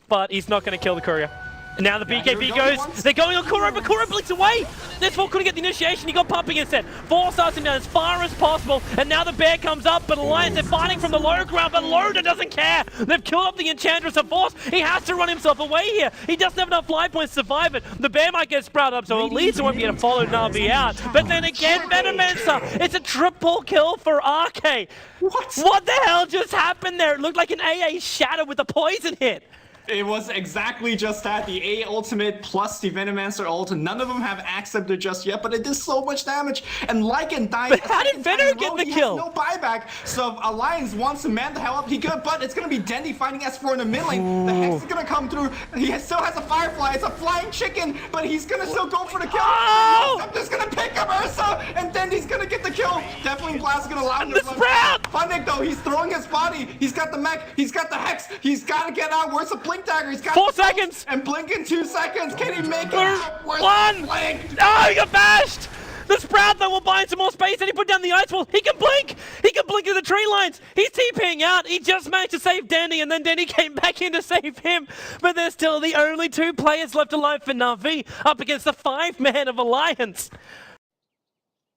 but he's not going to kill the courier. And now the BKB goes, they're going on Kuro, but Kuro blinks away! S4 couldn't get the initiation, he got pumping instead. 4 starts him down as far as possible, and now the bear comes up, but Alliance, they're fighting from the low ground, but Loda doesn't care! They've killed up the Enchantress of Force, he has to run himself away here! He doesn't have enough life points to survive it. The bear might get sprouted up, so at least it won't be able to follow Na'Vi out. But then again, Venomancer, it's a triple kill for RK! What the hell just happened there? It looked like an AA shadow with a poison hit! It was exactly just that, the A ultimate plus the Venomancer ult. None of them have accepted just yet, but it did so much damage. And Lycan died. But how did Venom get the kill? No buyback. So if Alliance wants to man the hell up, he could, but it's going to be Dendi fighting S4 in the mid lane. The Hex is going to come through. He still has a Firefly. It's a flying chicken, but he's going to still go for the kill. Oh! I'm just going to pick up Ursa, and Dendi's going to get the kill. Definitely Blast is going to allow him to sprout! Funnick, though, he's throwing his body. He's got the mech. He's got the Hex. He's got to get out. Where's the Blink Dagger? He's got 4 seconds! And blink in 2 seconds. Can he make it? One! Oh, he got bashed! The Sprout, though, will buy some more space, and he put down the ice wall. He can blink! He can blink through the tree lines! He's TPing out! He just managed to save Dendi, and then Dendi came back in to save him. But there's still the only 2 players left alive for Na'Vi, up against the 5-man of Alliance.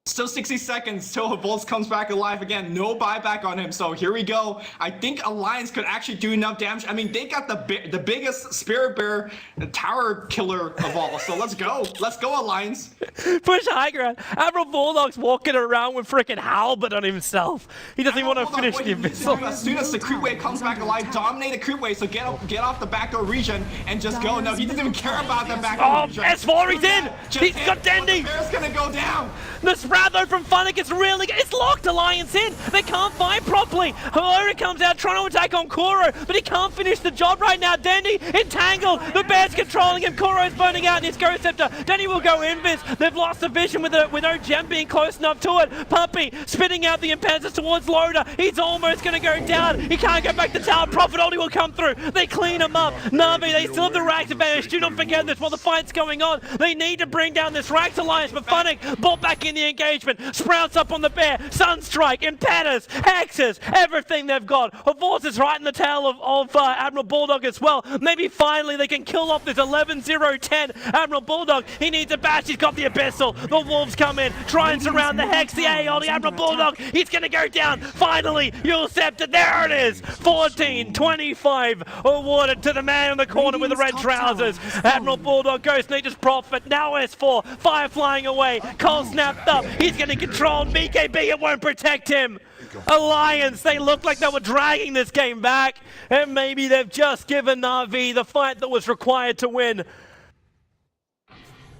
Still 60 seconds till Volts comes back alive again. No buyback on him, so here we go. I think Alliance could actually do enough damage. I mean, they got the biggest Spirit Bear tower killer of all, so let's go. Let's go, Alliance. Push high ground. Admiral Bulldog's walking around with freaking halberd on himself. He doesn't even want to finish the Abyssal. As soon as the creep wave comes back alive, dominate the creep wave, so get off the backdoor region and just go. No, he doesn't even care about the backdoor region. S4, he's in! He's got Dendi! The bear's gonna go down! The Sprout, though, from Funnick, it's locked Alliance in. They can't fight properly. Helora comes out trying to attack on Kuro, but he can't finish the job right now. Dendi entangled. The bear's controlling him. Kuro's burning out in his Ghost Scepter. Dendi will go invis. They've lost the vision with no gem being close enough to it. Puppy spitting out the impetus towards Loda. He's almost going to go down. He can't go back to tower. Prophet only will come through. They clean him up. Na'Vi, they still have the Rax advantage. Do not forget this while the fight's going on. They need to bring down this Rax alliance, but Funnick brought back in the engagement. Sprouts up on the bear. Sunstrike, impetus, hexes, everything they've got. Force is right in the tail of Admiral Bulldog as well. Maybe finally they can kill off this 11-0-10 Admiral Bulldog. He needs a bash. He's got the Abyssal. The Wolves come in, try and surround the Hex, the AO, the Admiral Bulldog. He's going to go down. Finally, Yule Scepter. There it is. 14-25 awarded to the man in the corner with the red trousers. Admiral Bulldog goes Nature's Prophet. Now S4. Fire flying away. Cole snapped up. He's going to control BKB. It won't protect him. Alliance, they look like they were dragging this game back. And maybe they've just given Na'Vi the fight that was required to win.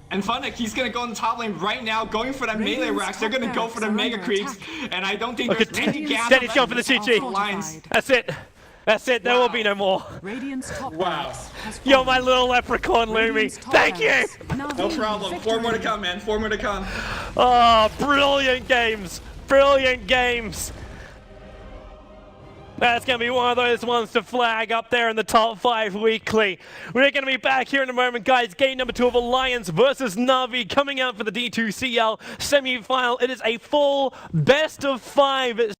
And Funnick, he's going to go in the top lane right now, going for that melee racks. They're going to go for the Mega Creeps. And I don't think there's any gas. Denny's going for the CG. That's it. That's it. There will be no more. Wow. You're my little leprechaun, Lumi. Thank you. No problem. 4 more to come, man. 4 more to come. Oh, brilliant games. Brilliant games. That's going to be one of those ones to flag up there in the top 5 weekly. We're going to be back here in a moment, guys. Game number 2 of Alliance versus Na'Vi coming out for the D2CL semi-final. It is a full best of 5